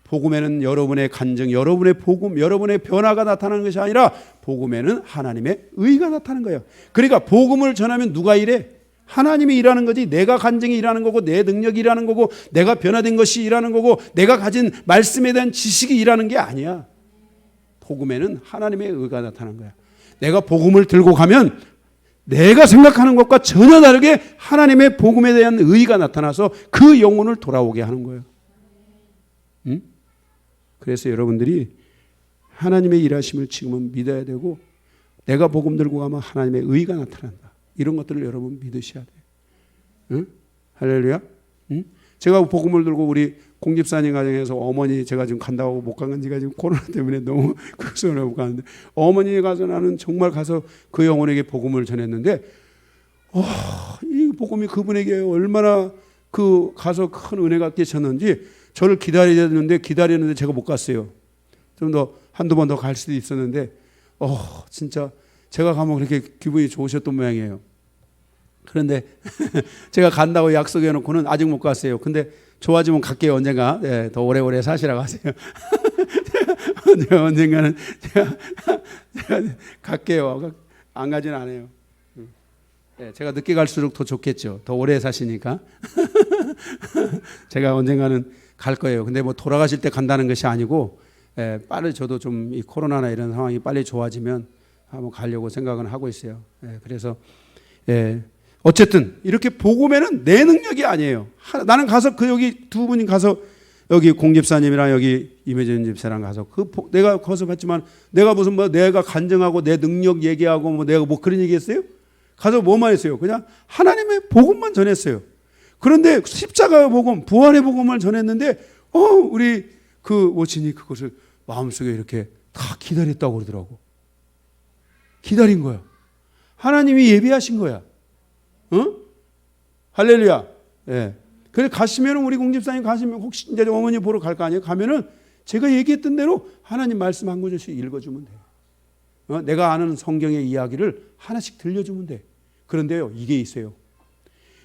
복음에는 여러분의 간증, 여러분의 복음, 여러분의 변화가 나타나는 것이 아니라 복음에는 하나님의 의가 나타나는 거예요. 그러니까 복음을 전하면 누가 일해? 하나님이 일하는 거지. 내가 간증이 일하는 거고, 내 능력이 일하는 거고, 내가 변화된 것이 일하는 거고, 내가 가진 말씀에 대한 지식이 일하는 게 아니야. 복음에는 하나님의 의가 나타나는 거야. 내가 복음을 들고 가면 내가 생각하는 것과 전혀 다르게 하나님의 복음에 대한 의가 나타나서 그 영혼을 돌아오게 하는 거예요. 응? 그래서 여러분들이 하나님의 일하심을 지금은 믿어야 되고 내가 복음 들고 가면 하나님의 의가 나타난다. 이런 것들을 여러분 믿으셔야 돼요. 응? 할렐루야. 응? 제가 복음을 들고 우리 공집사님 가정에서 어머니 제가 지금 간다고 못 간 지가 지금 코로나 때문에 너무 극소를 못 가는데 어머니 가서 나는 정말 가서 그 영혼에게 복음을 전했는데 이 복음이 그분에게 얼마나 그 가서 큰 은혜가 끼쳤는지 저를 기다렸는데 제가 못 갔어요. 좀 더 한두 번 더 갈 수도 있었는데 진짜 제가 가면 그렇게 기분이 좋으셨던 모양이에요. 그런데 제가 간다고 약속해 놓고는 아직 못 갔어요. 근데 좋아지면 갈게요. 언젠가. 네, 더 오래오래 사시라고 하세요. 언젠가는 제가 갈게요. 안 가진 않아요. 네, 제가 늦게 갈수록 더 좋겠죠. 더 오래 사시니까. 제가 언젠가는 갈 거예요. 근데 뭐 돌아가실 때 간다는 것이 아니고 빨리 저도 좀 이 코로나나 이런 상황이 빨리 좋아지면 한번 가려고 생각은 하고 있어요. 그래서 어쨌든 이렇게 복음에는 내 능력이 아니에요. 나는 가서 여기 두 분이 가서 여기 공집사님이랑 여기 임혜진 집사랑 가서 내가 거기서 봤지만 내가 무슨 내가 간증하고 내 능력 얘기하고 내가 그런 얘기했어요? 가서 뭐만 했어요? 그냥 하나님의 복음만 전했어요. 그런데 십자가 복음, 부활의 복음을 전했는데 우리 그 모친이 그것을 마음속에 이렇게 다 기다렸다고 그러더라고. 기다린 거야. 하나님이 예비하신 거야. 할렐루야. 예. 그래 가시면 우리 공집사님 가시면 혹시 이제 어머니 보러 갈 거 아니에요? 가면은 제가 얘기했던 대로 하나님 말씀 한 구절씩 읽어주면 돼요. 내가 아는 성경의 이야기를 하나씩 들려주면 돼. 그런데요, 이게 있어요.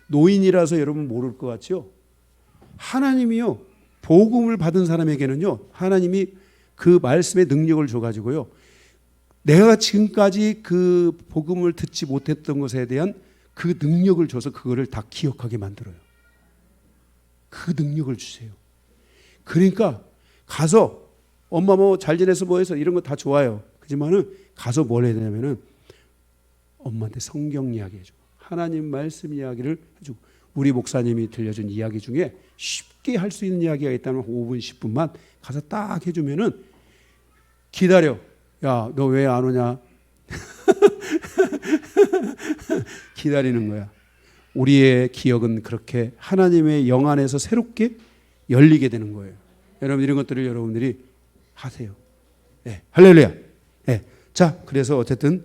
노인이라서 여러분 모를 것 같죠? 하나님이요, 복음을 받은 사람에게는요, 하나님이 그 말씀의 능력을 줘가지고요, 내가 지금까지 그 복음을 듣지 못했던 것에 대한 그 능력을 줘서 그거를 다 기억하게 만들어요. 그 능력을 주세요. 그러니까 가서 엄마 뭐 잘 지내서 뭐 해서 이런 거 다 좋아요. 그렇지만은 가서 뭘 해야 되냐면은 엄마한테 성경 이야기 해주고 하나님 말씀 이야기를 해주고 우리 목사님이 들려준 이야기 중에 쉽게 할 수 있는 이야기가 있다면 5분 10분만 가서 딱 해주면은 기다려. 야, 너 왜 안 오냐? 기다리는 거야. 우리의 기억은 그렇게 하나님의 영 안에서 새롭게 열리게 되는 거예요. 여러분 이런 것들을 여러분들이 하세요. 네, 할렐루야. 네. 자, 그래서 어쨌든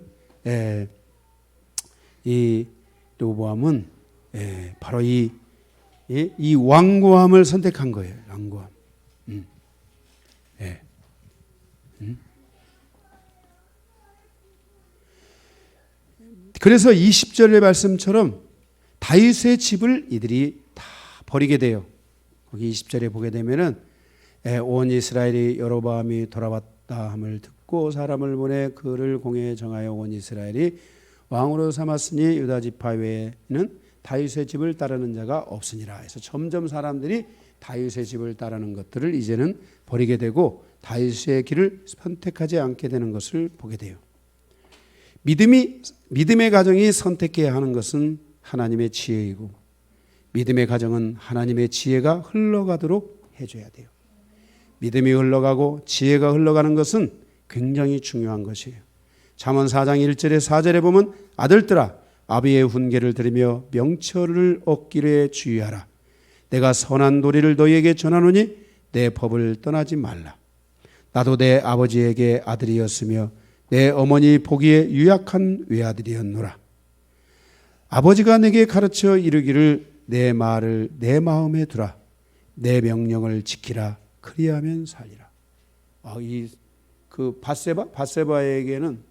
이 로보암은 바로 이 완고함을 선택한 거예요. 완고함. 그래서 20절의 말씀처럼 다윗의 집을 이들이 다 버리게 돼요. 거기 20절에 보게 되면은 온 이스라엘이 여로보암이 돌아왔다 함을 듣고 사람을 보내 그를 공회에 정하여 온 이스라엘이 왕으로 삼았으니 유다 지파 외에는 다윗의 집을 따르는 자가 없으니라. 해서 점점 사람들이 다윗의 집을 따르는 것들을 이제는 버리게 되고 다윗의 길을 선택하지 않게 되는 것을 보게 돼요. 믿음의 가정이 선택해야 하는 것은 하나님의 지혜이고 믿음의 가정은 하나님의 지혜가 흘러가도록 해줘야 돼요. 믿음이 흘러가고 지혜가 흘러가는 것은 굉장히 중요한 것이에요. 잠언 4장 1절에 4절에 보면 아들들아 아비의 훈계를 들으며 명철을 얻기를 주의하라. 내가 선한 도리를 너희에게 전하노니 내 법을 떠나지 말라. 나도 내 아버지에게 아들이었으며 내 어머니 보기에 유약한 외아들이었노라. 아버지가 내게 가르쳐 이르기를 내 말을 내 마음에 두라. 내 명령을 지키라. 그리하면 살리라. 그 밧세바에게는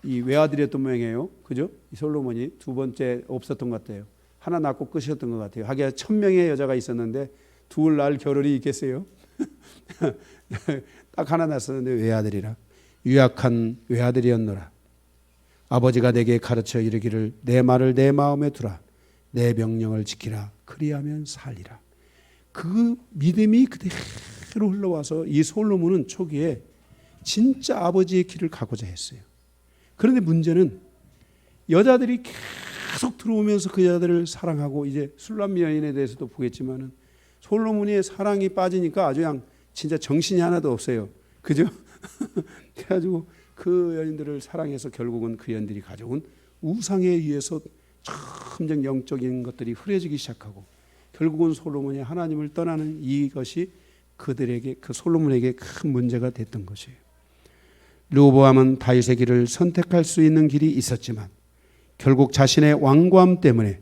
이 외아들이었던 모양이에요. 그죠? 이 솔로몬이 두 번째 없었던 것 같아요. 하나 낳고 끝이었던 것 같아요. 하기야 1000명의 여자가 있었는데 둘 날 겨를이 있겠어요? 딱 하나 낳았었는데 외아들이라. 유약한 외아들이었노라. 아버지가 내게 가르쳐 이르기를 내 말을 내 마음에 두라. 내 명령을 지키라. 그리하면 살리라. 그 믿음이 그대로 흘러와서 이 솔로몬은 초기에 진짜 아버지의 길을 가고자 했어요. 그런데 문제는 여자들이 계속 들어오면서 그 여자들을 사랑하고 이제 술람 여인에 대해서도 보겠지만은 솔로몬의 사랑이 빠지니까 아주 그냥 진짜 정신이 하나도 없어요. 그죠? 그래가지고 그 여인들을 사랑해서 결국은 그 여인들이 가져온 우상에 의해서 점점 영적인 것들이 흐려지기 시작하고 결국은 솔로몬이 하나님을 떠나는 이것이 그들에게, 그 솔로몬에게 큰 문제가 됐던 것이에요. 르호보암은 다윗의 길을 선택할 수 있는 길이 있었지만 결국 자신의 완고함 때문에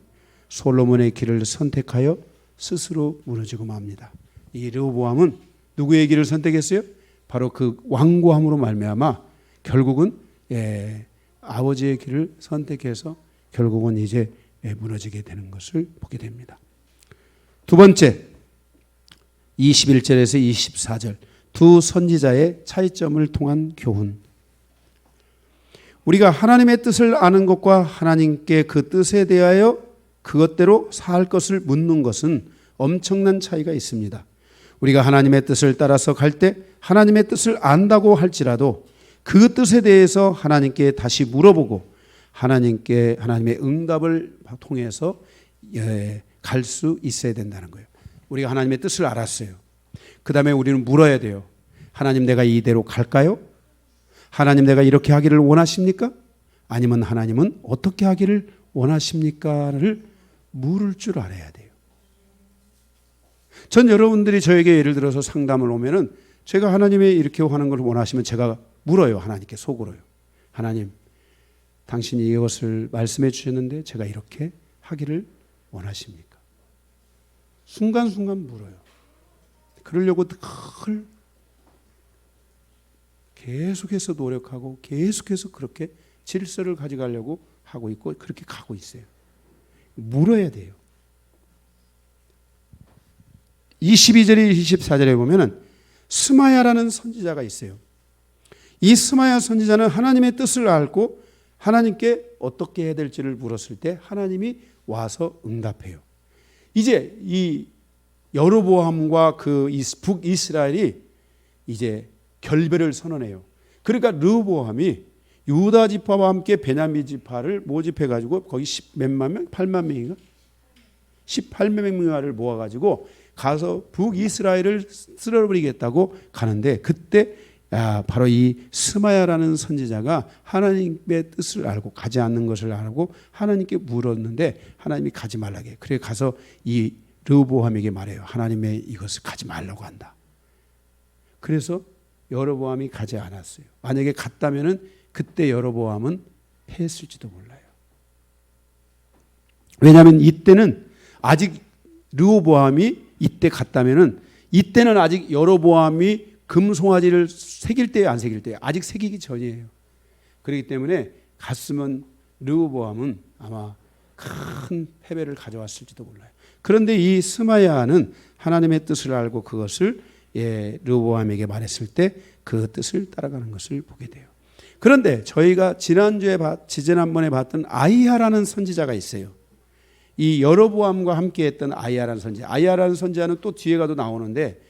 솔로몬의 길을 선택하여 스스로 무너지고 맙니다. 이 르호보암은 누구의 길을 선택했어요? 바로 그 완고함으로 말미암아 결국은 아버지의 길을 선택해서 결국은 이제 무너지게 되는 것을 보게 됩니다. 두 번째, 21절에서 24절 두 선지자의 차이점을 통한 교훈. 우리가 하나님의 뜻을 아는 것과 하나님께 그 뜻에 대하여 그것대로 살 것을 묻는 것은 엄청난 차이가 있습니다. 우리가 하나님의 뜻을 따라서 갈 때 하나님의 뜻을 안다고 할지라도 그 뜻에 대해서 하나님께 다시 물어보고 하나님의 응답을 통해서 갈 수 있어야 된다는 거예요. 우리가 하나님의 뜻을 알았어요. 그 다음에 우리는 물어야 돼요. 하나님, 내가 이대로 갈까요? 하나님, 내가 이렇게 하기를 원하십니까? 아니면 하나님은 어떻게 하기를 원하십니까?를 물을 줄 알아야 돼요. 전 여러분들이 저에게 예를 들어서 상담을 오면은 제가 하나님이 이렇게 하는 걸 원하시면 제가 물어요. 하나님께 속으로요. 하나님, 당신이 이것을 말씀해 주셨는데 제가 이렇게 하기를 원하십니까? 순간순간 물어요. 그러려고 늘 계속해서 노력하고 계속해서 그렇게 질서를 가져가려고 하고 있고 그렇게 가고 있어요. 물어야 돼요. 22절에 24절에 보면은 스마야라는 선지자가 있어요. 이 스마야 선지자는 하나님의 뜻을 알고 하나님께 어떻게 해야 될지를 물었을 때 하나님이 와서 응답해요. 이제 이 여로보암과 그 북이스라엘이 이제 결별을 선언해요. 그러니까 르호보암이 유다 지파와 함께 베냐민 지파를 모집해 가지고 거기 10몇만 명, 8만 명인가? 18만 명을 모아 가지고 가서 북이스라엘을 쓸어버리겠다고 가는데 그때 바로 이 스마야라는 선지자가 하나님의 뜻을 알고 가지 않는 것을 알고 하나님께 물었는데 하나님이 가지 말라고 해요. 그래 가서 이 르호보암에게 말해요. 하나님의 이것을 가지 말라고 한다. 그래서 여로보암이 가지 않았어요. 만약에 갔다면은 그때 여로보암은 패했을지도 몰라요. 왜냐하면 이때는 아직 르호보암이 이때 갔다면은 이때는 아직 여로보암이 금송아지를 새길 때예요, 안 새길 때예요? 아직 새기기 전이에요. 그렇기 때문에 갔으면 르호보암은 아마 큰 패배를 가져왔을지도 몰라요. 그런데 이 스마야는 하나님의 뜻을 알고 그것을 르호보암에게 말했을 때 그 뜻을 따라가는 것을 보게 돼요. 그런데 저희가 지난번에 봤던 아이야라는 선지자가 있어요. 이 여로보암과 함께했던 아이야라는 선지자. 아이야라는 선지자는 또 뒤에 가도 나오는데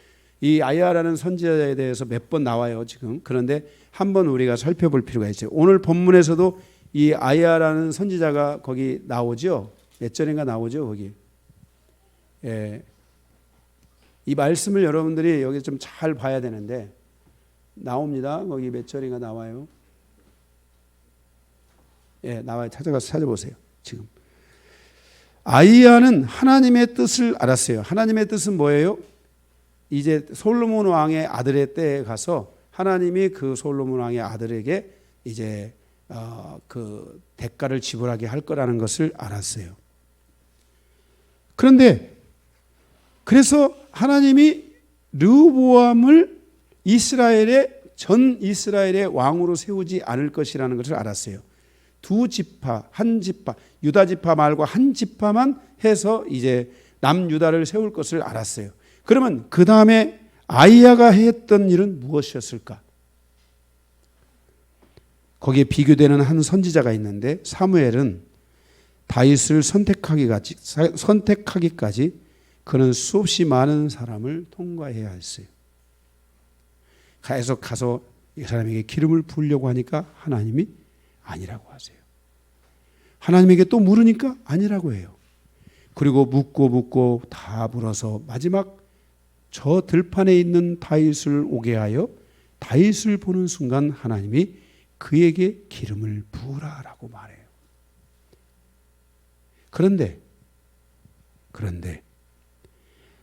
이 아이야라는 선지자에 대해서 몇 번 나와요 지금. 그런데 한번 우리가 살펴볼 필요가 있어요. 오늘 본문에서도 이 아이야라는 선지자가 거기 나오죠. 몇 절인가 나오죠 거기. 이 말씀을 여러분들이 여기 좀 잘 봐야 되는데 나옵니다. 거기 몇 절인가 나와요. 나와요. 찾아가서 찾아보세요. 지금 아이야는 하나님의 뜻을 알았어요. 하나님의 뜻은 뭐예요? 이제 솔로몬 왕의 아들의 때에 가서 하나님이 그 솔로몬 왕의 아들에게 이제 그 대가를 지불하게 할 거라는 것을 알았어요. 그런데 그래서 하나님이 르호보암을 전 이스라엘의 왕으로 세우지 않을 것이라는 것을 알았어요. 두 지파, 한 지파, 유다 지파 말고 한 지파만 해서 이제 남유다를 세울 것을 알았어요. 그러면 그 다음에 아이야가 했던 일은 무엇이었을까? 거기에 비교되는 한 선지자가 있는데 사무엘은 다윗을 선택하기까지 그는 수없이 많은 사람을 통과해야 했어요. 계속 가서 이 사람에게 기름을 부으려고 하니까 하나님이 아니라고 하세요. 하나님에게 또 물으니까 아니라고 해요. 그리고 묻고 다 물어서 마지막 저 들판에 있는 다윗을 오게 하여 다윗을 보는 순간 하나님이 그에게 기름을 부으라라고 말해요. 그런데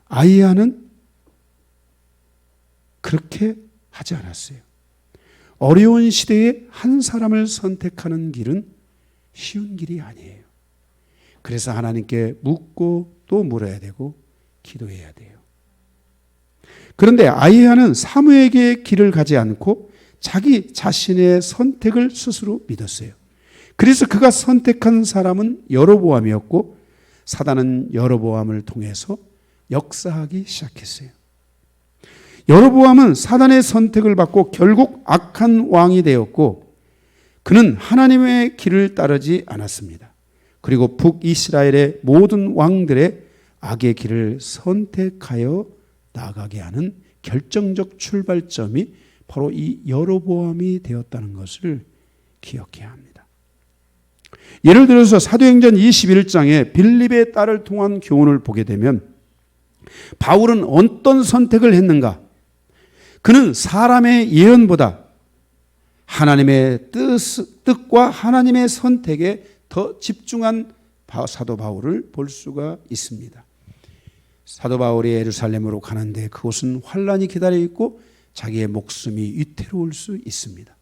아히야는 그렇게 하지 않았어요. 어려운 시대에 한 사람을 선택하는 길은 쉬운 길이 아니에요. 그래서 하나님께 묻고 또 물어야 되고 기도해야 돼요. 그런데 아히야는 사무엘에게 길을 가지 않고 자기 자신의 선택을 스스로 믿었어요. 그래서 그가 선택한 사람은 여로보암이었고 사단은 여로보암을 통해서 역사하기 시작했어요. 여로보암은 사단의 선택을 받고 결국 악한 왕이 되었고 그는 하나님의 길을 따르지 않았습니다. 그리고 북이스라엘의 모든 왕들의 악의 길을 선택하여 나아가게 하는 결정적 출발점이 바로 이 여로보암이 되었다는 것을 기억해야 합니다. 예를 들어서 사도행전 21장에 빌립의 딸을 통한 교훈을 보게 되면 바울은 어떤 선택을 했는가? 그는 사람의 예언보다 하나님의 뜻과 하나님의 선택에 더 집중한 사도 바울을 볼 수가 있습니다. 사도 바울이 예루살렘으로 가는데 그곳은 환란이 기다려 있고 자기의 목숨이 위태로울 수 있습니다.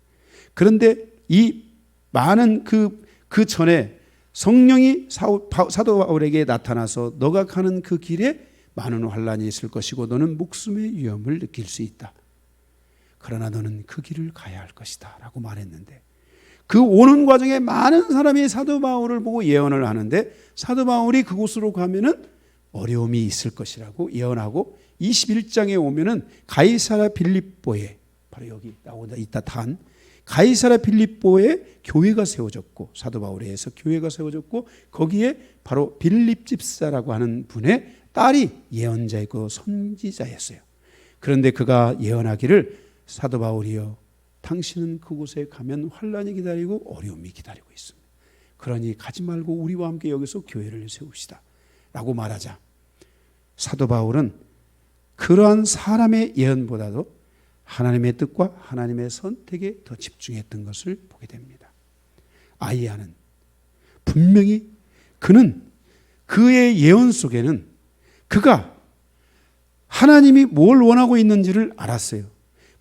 그런데 이 많은 그 전에 성령이 사도 바울에게 나타나서 너가 가는 그 길에 많은 환란이 있을 것이고 너는 목숨의 위험을 느낄 수 있다. 그러나 너는 그 길을 가야 할 것이다 라고 말했는데 그 오는 과정에 많은 사람이 사도 바울을 보고 예언을 하는데 사도 바울이 그곳으로 가면은 어려움이 있을 것이라고 예언하고 21장에 오면은 가이사랴 빌립보에 바로 여기 나오다 이따 단 가이사랴 빌립보에 교회가 세워졌고 사도 바울에 의해서 교회가 세워졌고 거기에 바로 빌립 집사라고 하는 분의 딸이 예언자이고 선지자였어요. 그런데 그가 예언하기를 사도 바울이여 당신은 그곳에 가면 환란이 기다리고 어려움이 기다리고 있습니다. 그러니 가지 말고 우리와 함께 여기서 교회를 세웁시다 라고 말하자 사도 바울은 그러한 사람의 예언보다도 하나님의 뜻과 하나님의 선택에 더 집중했던 것을 보게 됩니다. 아히야는 분명히 그는 그의 예언 속에는 그가 하나님이 뭘 원하고 있는지를 알았어요.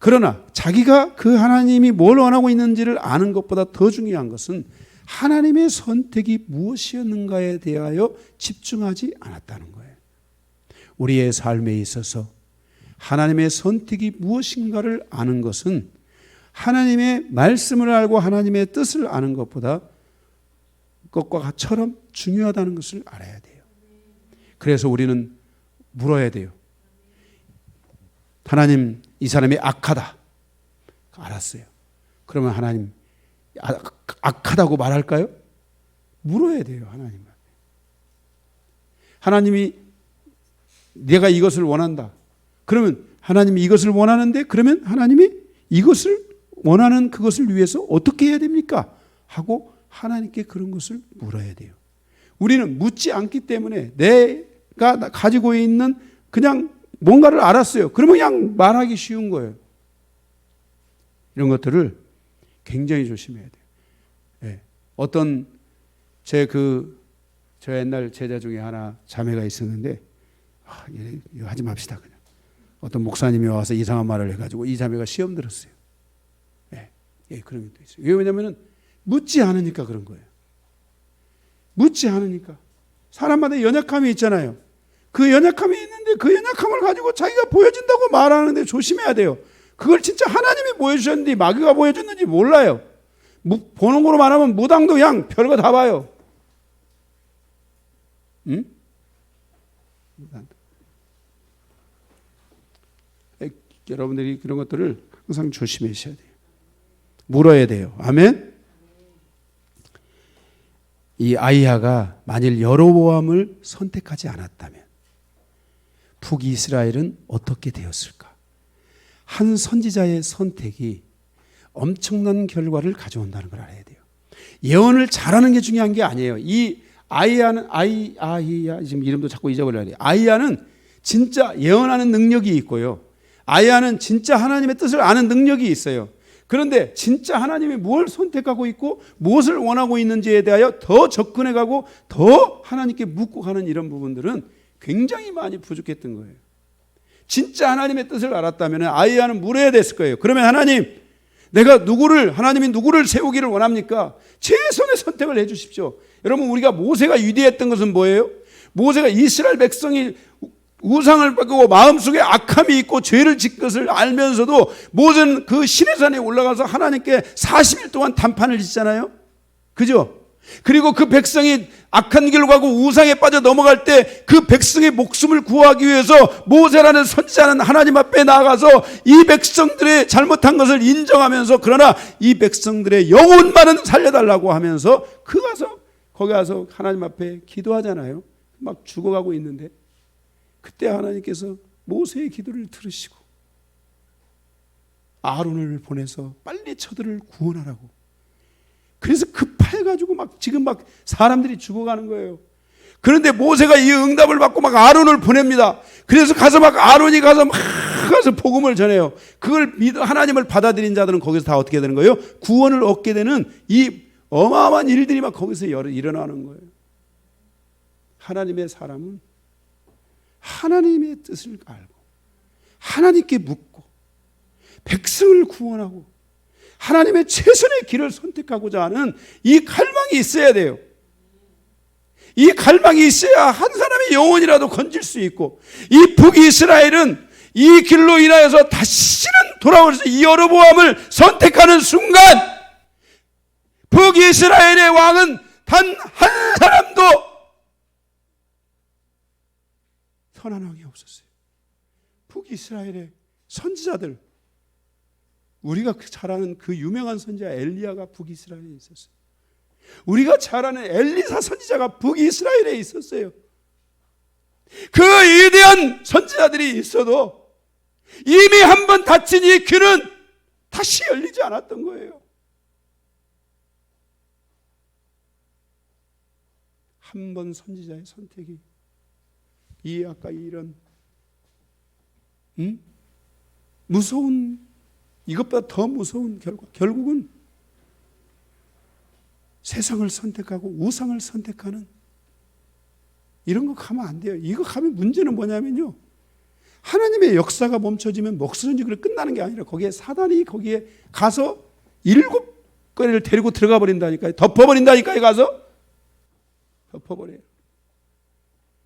그러나 자기가 그 하나님이 뭘 원하고 있는지를 아는 것보다 더 중요한 것은 하나님의 선택이 무엇이었는가에 대하여 집중하지 않았다는 거예요. 우리의 삶에 있어서 하나님의 선택이 무엇인가를 아는 것은 하나님의 말씀을 알고 하나님의 뜻을 아는 것보다 것과처럼 중요하다는 것을 알아야 돼요. 그래서 우리는 물어야 돼요. 하나님, 이 사람이 악하다. 알았어요. 그러면 하나님, 악하다고 말할까요? 물어야 돼요, 하나님. 하나님이 내가 이것을 원한다. 그러면 하나님이 이것을 원하는데 그러면 하나님이 이것을 원하는 그것을 위해서 어떻게 해야 됩니까? 하고 하나님께 그런 것을 물어야 돼요. 우리는 묻지 않기 때문에 내가 가지고 있는 그냥 뭔가를 알았어요. 그러면 그냥 말하기 쉬운 거예요. 이런 것들을 굉장히 조심해야 돼요. 네. 어떤 저 옛날 제자 중에 하나 자매가 있었는데 이거 하지 맙시다 그냥. 어떤 목사님이 와서 이상한 말을 해가지고 이 자매가 시험 들었어요. 그런 것도 있어요. 왜냐하면 묻지 않으니까 그런 거예요. 묻지 않으니까. 사람마다 연약함이 있잖아요. 그 연약함이 있는데 그 연약함을 가지고 자기가 보여준다고 말하는데 조심해야 돼요. 그걸 진짜 하나님이 보여주셨는지 마귀가 보여줬는지 몰라요. 보는 거로 말하면 무당도 그냥 별거 다 봐요. 응? 여러분들이 그런 것들을 항상 조심하셔야 돼요. 물어야 돼요. 아멘. 이 아히야가 만일 여로보암을 선택하지 않았다면 북이스라엘은 어떻게 되었을까? 한 선지자의 선택이 엄청난 결과를 가져온다는 걸 알아야 돼요. 예언을 잘하는 게 중요한 게 아니에요. 이 아히야 지금 이름도 자꾸 잊어버려야 돼요. 아히야는 진짜 예언하는 능력이 있고요. 아이야는 진짜 하나님의 뜻을 아는 능력이 있어요. 그런데 진짜 하나님이 뭘 선택하고 있고 무엇을 원하고 있는지에 대하여 더 접근해가고 더 하나님께 묻고 가는 이런 부분들은 굉장히 많이 부족했던 거예요. 진짜 하나님의 뜻을 알았다면 아이야는 물어야 됐을 거예요. 그러면 하나님, 하나님이 누구를 세우기를 원합니까? 최선의 선택을 해 주십시오. 여러분, 우리가 모세가 위대했던 것은 뭐예요? 모세가 이스라엘 백성이 우상을 바꾸고 마음속에 악함이 있고 죄를 짓 것을 알면서도 모세는 그 시내 산에 올라가서 하나님께 40일 동안 단판을 짓잖아요. 그죠? 그리고 그 백성이 악한 길로 가고 우상에 빠져 넘어갈 때 그 백성의 목숨을 구하기 위해서 모세라는 선지자는 하나님 앞에 나아가서 이 백성들의 잘못한 것을 인정하면서, 그러나 이 백성들의 영혼만은 살려달라고 하면서 거기 가서 하나님 앞에 기도하잖아요. 막 죽어가고 있는데 그때 하나님께서 모세의 기도를 들으시고 아론을 보내서 빨리 저들을 구원하라고. 그래서 급해가지고 지금 사람들이 죽어가는 거예요. 그런데 모세가 이 응답을 받고 아론을 보냅니다. 그래서 아론이 가서 복음을 전해요. 그걸 하나님을 받아들인 자들은 거기서 다 어떻게 되는 거예요? 구원을 얻게 되는 이 어마어마한 일들이 거기서 일어나는 거예요. 하나님의 사람은 하나님의 뜻을 알고 하나님께 묻고 백성을 구원하고 하나님의 최선의 길을 선택하고자 하는 이 갈망이 있어야 돼요. 이 갈망이 있어야 한 사람의 영혼이라도 건질 수 있고, 이 북이스라엘은 이 길로 인하여서 다시는 돌아올 수, 이 여로보암을 선택하는 순간 북이스라엘의 왕은 단 한 사람도 선한 왕이 없었어요. 북이스라엘의 선지자들, 우리가 잘 아는 그 유명한 선지자 엘리야가 북이스라엘에 있었어요. 우리가 잘 아는 엘리사 선지자가 북이스라엘에 있었어요. 그 위대한 선지자들이 있어도 이미 한번 닫힌 이 귀는 다시 열리지 않았던 거예요. 한 번 선지자의 선택이 아까 이런 무서운, 이것보다 더 무서운 결국은 세상을 선택하고 우상을 선택하는 이런 거 가면 안 돼요. 이거 가면 문제는 뭐냐면요, 하나님의 역사가 멈춰지면 목수전쟁으로 끝나는 게 아니라 거기에 사단이 거기에 가서 7거리를 데리고 들어가 버린다니까요. 덮어버린다니까요. 가서 덮어버려요.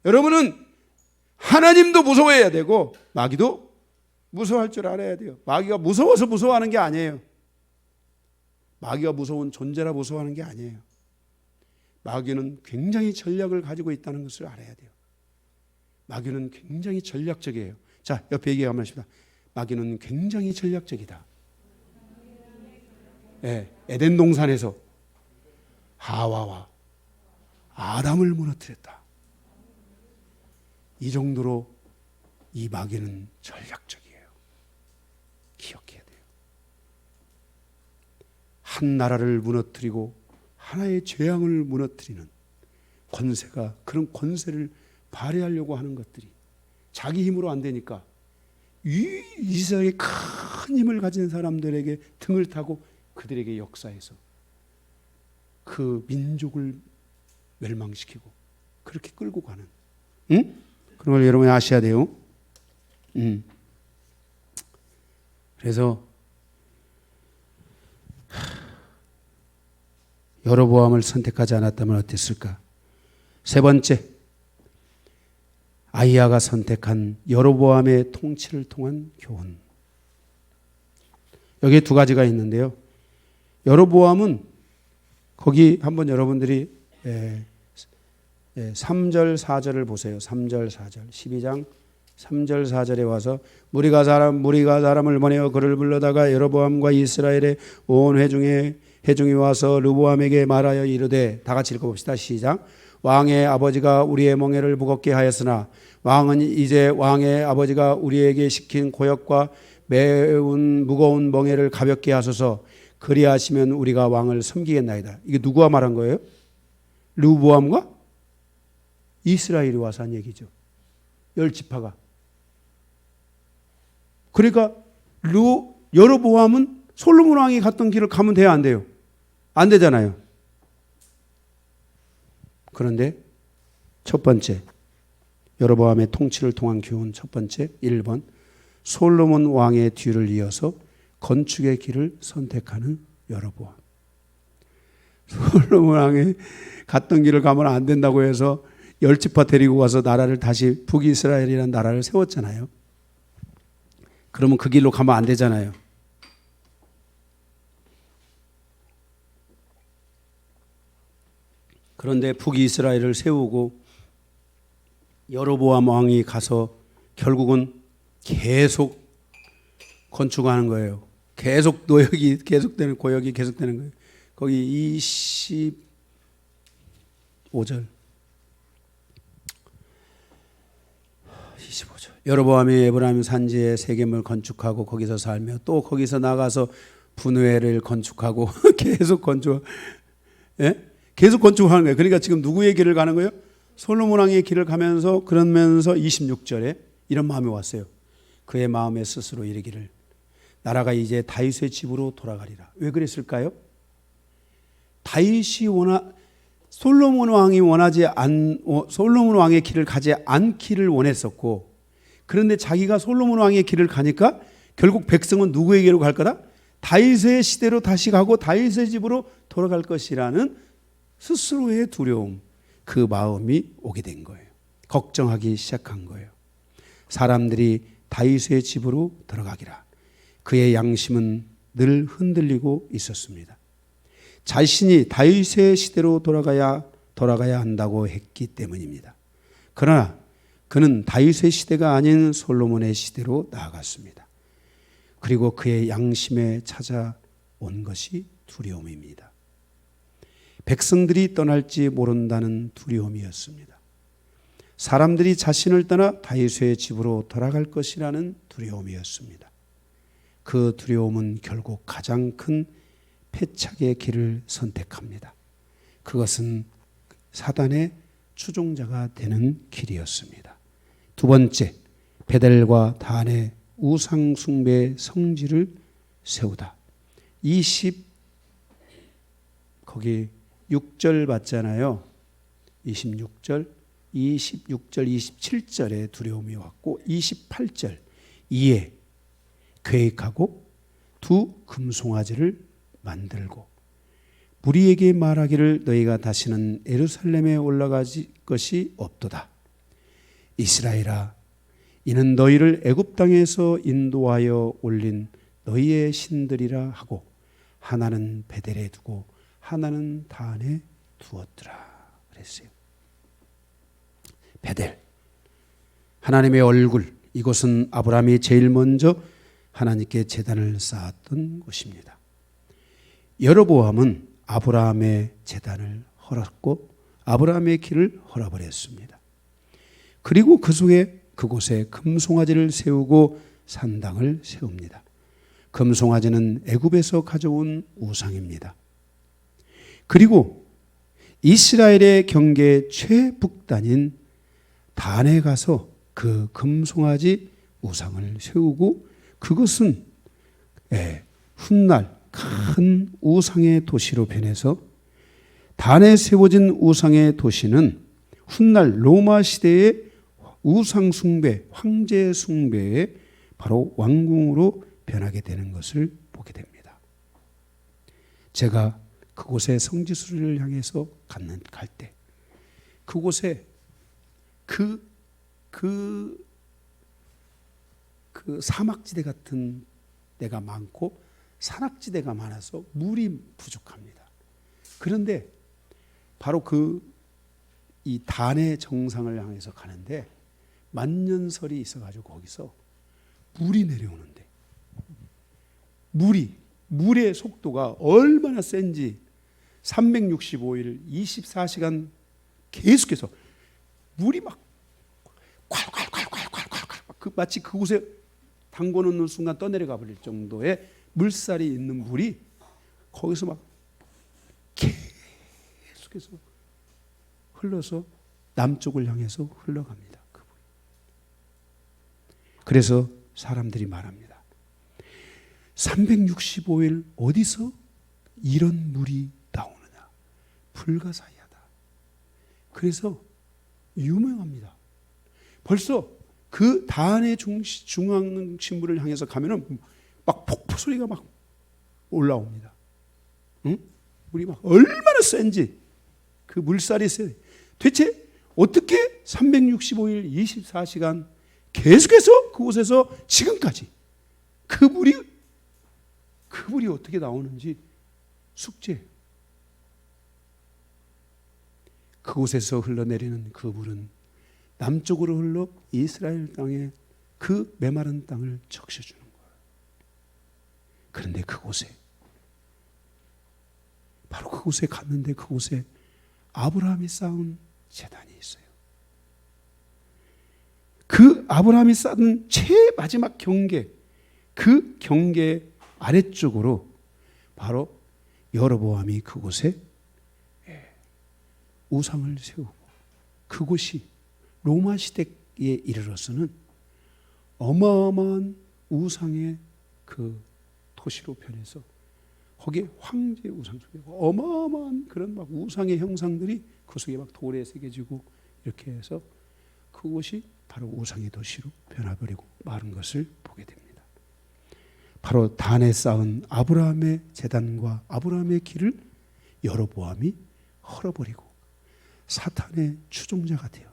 여러분은 하나님도 무서워해야 되고 마귀도 무서워할 줄 알아야 돼요. 마귀가 무서워서 무서워하는 게 아니에요. 마귀가 무서운 존재라 무서워하는 게 아니에요. 마귀는 굉장히 전략을 가지고 있다는 것을 알아야 돼요. 마귀는 굉장히 전략적이에요. 자, 옆에 얘기 한번 하십시다. 마귀는 굉장히 전략적이다. 네, 에덴 동산에서 하와와 아담을 무너뜨렸다. 이 정도로 이 마귀는 전략적이에요. 기억해야 돼요. 한 나라를 무너뜨리고 하나의 재앙을 무너뜨리는 권세가, 그런 권세를 발휘하려고 하는 것들이 자기 힘으로 안 되니까 이 세상에 큰 힘을 가진 사람들에게 등을 타고 그들에게 역사해서 그 민족을 멸망시키고 그렇게 끌고 가는, 그런 걸 여러분이 아셔야 돼요. 그래서 여로보암을 선택하지 않았다면 어땠을까? 세 번째, 아히야가 선택한 여로보암의 통치를 통한 교훈. 여기에 두 가지가 있는데요. 여로보암은 거기 한번 여러분들이 3절 4절을 보세요. 3절 4절 12장 3절 4절에 와서 무리가 사람을 보내어 그를 불러다가 여로보암과 이스라엘의 온 회중이 와서 르보암에게 말하여 이르되, 다 같이 읽어봅시다. 시작. 왕의 아버지가 우리의 멍에를 무겁게 하였으나 왕은 이제 왕의 아버지가 우리에게 시킨 고역과 매운 무거운 멍에를 가볍게 하소서. 그리하시면 우리가 왕을 섬기겠나이다. 이게 누구와 말한 거예요? 르보암과 이스라엘이 와서 한 얘기죠. 10지파가. 그러니까 여로보암은 솔로몬 왕이 갔던 길을 가면 돼요, 안 돼요? 안 되잖아요. 그런데 첫 번째, 여로보암의 통치를 통한 교훈 첫 번째, 1번 솔로몬 왕의 뒤를 이어서 건축의 길을 선택하는 여로보암. 솔로몬 왕이 갔던 길을 가면 안 된다고 해서 10지파 데리고 가서 나라를 다시 북이스라엘이라는 나라를 세웠잖아요. 그러면 그 길로 가면 안 되잖아요. 그런데 북이스라엘을 세우고 여로보암 왕이 가서 결국은 계속 건축하는 거예요. 계속 노역이 계속되는, 고역이 계속되는 거예요. 거기 25절. 여로보암이 에브라임 산지에 세겜을 건축하고 거기서 살며 또 거기서 나가서 분회를 건축하고 계속 건축, 예? 계속 건축하는 거예요. 그러니까 지금 누구의 길을 가는 거예요? 솔로몬 왕의 길을 가면서 그러면서 26절에 이런 마음이 왔어요. 그의 마음에 스스로 이르기를 나라가 이제 다윗의 집으로 돌아가리라. 왜 그랬을까요? 솔로몬 왕이 솔로몬 왕의 길을 가지 않기를 원했었고, 그런데 자기가 솔로몬 왕의 길을 가니까 결국 백성은 누구에게로 갈 거다? 다윗의 시대로 다시 가고 다윗의 집으로 돌아갈 것이라는 스스로의 두려움, 그 마음이 오게 된 거예요. 걱정하기 시작한 거예요. 사람들이 다윗의 집으로 들어가기라. 그의 양심은 늘 흔들리고 있었습니다. 자신이 다윗의 시대로 돌아가야 한다고 했기 때문입니다. 그러나 그는 다윗의 시대가 아닌 솔로몬의 시대로 나아갔습니다. 그리고 그의 양심에 찾아온 것이 두려움입니다. 백성들이 떠날지 모른다는 두려움이었습니다. 사람들이 자신을 떠나 다윗의 집으로 돌아갈 것이라는 두려움이었습니다. 그 두려움은 결국 가장 큰 패착의 길을 선택합니다. 그것은 사단의 추종자가 되는 길이었습니다. 두 번째, 베델과 단의 우상 숭배의 성지를 세우다. 6절 봤잖아요. 26절, 27절에 두려움이 왔고 28절 이에 계획하고 두 금송아지를 만들고 무리에게 말하기를 너희가 다시는 예루살렘에 올라갈 것이 없도다. 이스라엘아, 이는 너희를 애굽 땅에서 인도하여 올린 너희의 신들이라 하고 하나는 베델에 두고 하나는 단에 두었더라 그랬어요. 베델, 하나님의 얼굴, 이곳은 아브라함이 제일 먼저 하나님께 제단을 쌓았던 곳입니다. 여로보암은 아브라함의 제단을 헐었고 아브라함의 길을 헐어버렸습니다. 그리고 그곳에 금송아지를 세우고 산당을 세웁니다. 금송아지는 애굽에서 가져온 우상입니다. 그리고 이스라엘의 경계 최북단인 단에 가서 그 금송아지 우상을 세우고 그것은 훗날 큰 우상의 도시로 변해서 단에 세워진 우상의 도시는 훗날 로마 시대의 우상 숭배, 황제 숭배의 바로 왕궁으로 변하게 되는 것을 보게 됩니다. 제가 그곳에 성지순례를 향해서 갈 때 그곳에 그 사막지대 같은 데가 많고 산악지대가 많아서 물이 부족합니다. 그런데 바로 이 단의 정상을 향해서 가는데 만년설이 있어가지고 거기서 물이 내려오는데 물의 속도가 얼마나 센지 365일 24시간 계속해서 물이 막 콸콸콸콸콸콸 마치 그곳에 담궈 놓는 순간 떠내려가 버릴 정도의 물살이 있는 물이 거기서 막 계속해서 흘러서 남쪽을 향해서 흘러갑니다. 그래서 사람들이 말합니다. 365일 어디서 이런 물이 나오느냐? 불가사의하다. 그래서 유명합니다. 벌써 그 다한의 중앙신부를 향해서 가면은 막 폭포 소리가 막 올라옵니다. 응? 물이 막 얼마나 센지, 그 물살이 세. 대체 어떻게 365일 24시간 계속해서 그곳에서 지금까지 그 물이 어떻게 나오는지 숙제예요. 그곳에서 흘러내리는 그 물은 남쪽으로 흘러 이스라엘 땅에 그 메마른 땅을 적셔주는 거예요. 그런데 그곳에, 바로 그곳에 갔는데 그곳에 아브라함이 쌓은 제단이 있어요. 그 아브라함이 쌓은 제일 마지막 경계, 그 경계 아래쪽으로 바로 여로보암이 그곳에 우상을 세우고, 그곳이 로마 시대에 이르러서는 어마어마한 우상의 그 도시로 변해서 거기에 황제 우상 속에 어마어마한 그런 막 우상의 형상들이 그 속에 막 돌에 새겨지고 이렇게 해서 그곳이 바로 우상의 도시로 변화버리고 마른 것을 보게 됩니다. 바로 단에 쌓은 아브라함의 제단과 아브라함의 길을 여로보암이 헐어버리고 사탄의 추종자가 되어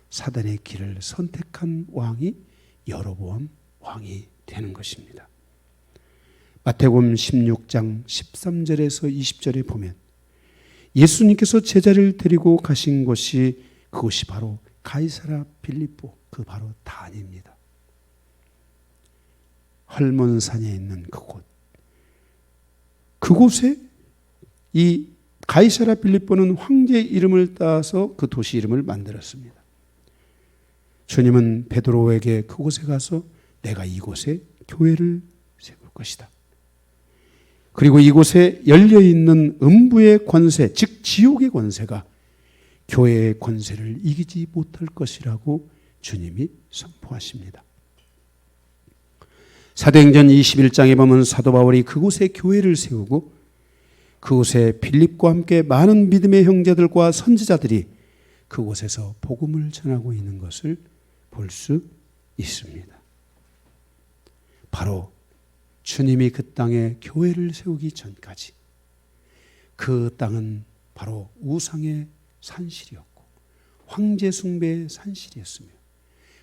사단의 길을 선택한 왕이 여로보암 왕이 되는 것입니다. 마태복음 16장 13절에서 20절에 보면 예수님께서 제자를 데리고 가신 곳이 그곳이 바로 가이사랴 빌립보, 그 바로 단입니다. 헐몬산에 있는 그곳, 그곳에 이 가이사랴 빌립보는 황제의 이름을 따서 그 도시 이름을 만들었습니다. 주님은 베드로에게 그곳에 가서 내가 이곳에 교회를 세울 것이다. 그리고 이곳에 열려있는 음부의 권세, 즉 지옥의 권세가 교회의 권세를 이기지 못할 것이라고 주님이 선포하십니다. 사도행전 21장에 보면 사도 바울이 그곳에 교회를 세우고 그곳에 빌립과 함께 많은 믿음의 형제들과 선지자들이 그곳에서 복음을 전하고 있는 것을 볼 수 있습니다. 바로 주님이 그 땅에 교회를 세우기 전까지 그 땅은 바로 우상의 산실이었고 황제 숭배의 산실이었으며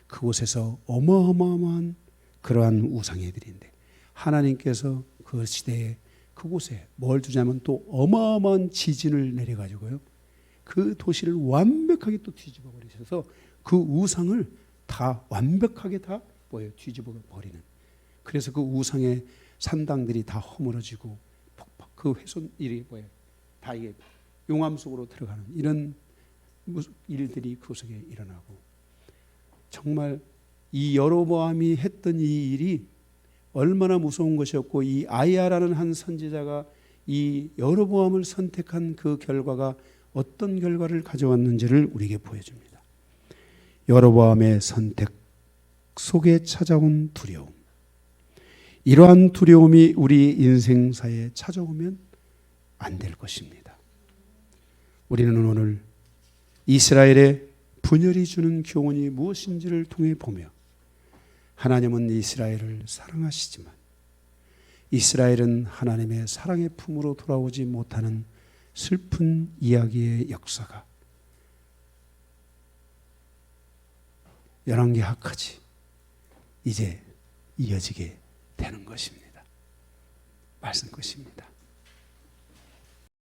그곳에서 어마어마한 그러한 우상애들인데 하나님께서 그 시대에 그곳에 뭘 주냐면 또 어마어마한 지진을 내려가지고요. 그 도시를 완벽하게 또 뒤집어 버리셔서 그 우상을 다 완벽하게 다 뒤집어 버리는. 그래서 그 우상의 산당들이 다 허물어지고 그 훼손일이 다 이게 용암 속으로 들어가는 이런 일들이 그 속에 일어나고 정말 이 여로보암이 했던 이 일이 얼마나 무서운 것이었고 이 아이야라는 한 선지자가 이 여로보암을 선택한 그 결과가 어떤 결과를 가져왔는지를 우리에게 보여줍니다. 여로보암의 선택 속에 찾아온 두려움, 이러한 두려움이 우리 인생사에 찾아오면 안 될 것입니다. 우리는 오늘 이스라엘의 분열이 주는 교훈이 무엇인지를 통해 보며 하나님은 이스라엘을 사랑하시지만 이스라엘은 하나님의 사랑의 품으로 돌아오지 못하는 슬픈 이야기의 역사가 열왕기하까지 이제 이어지게 되는 것입니다. 말씀 것입니다.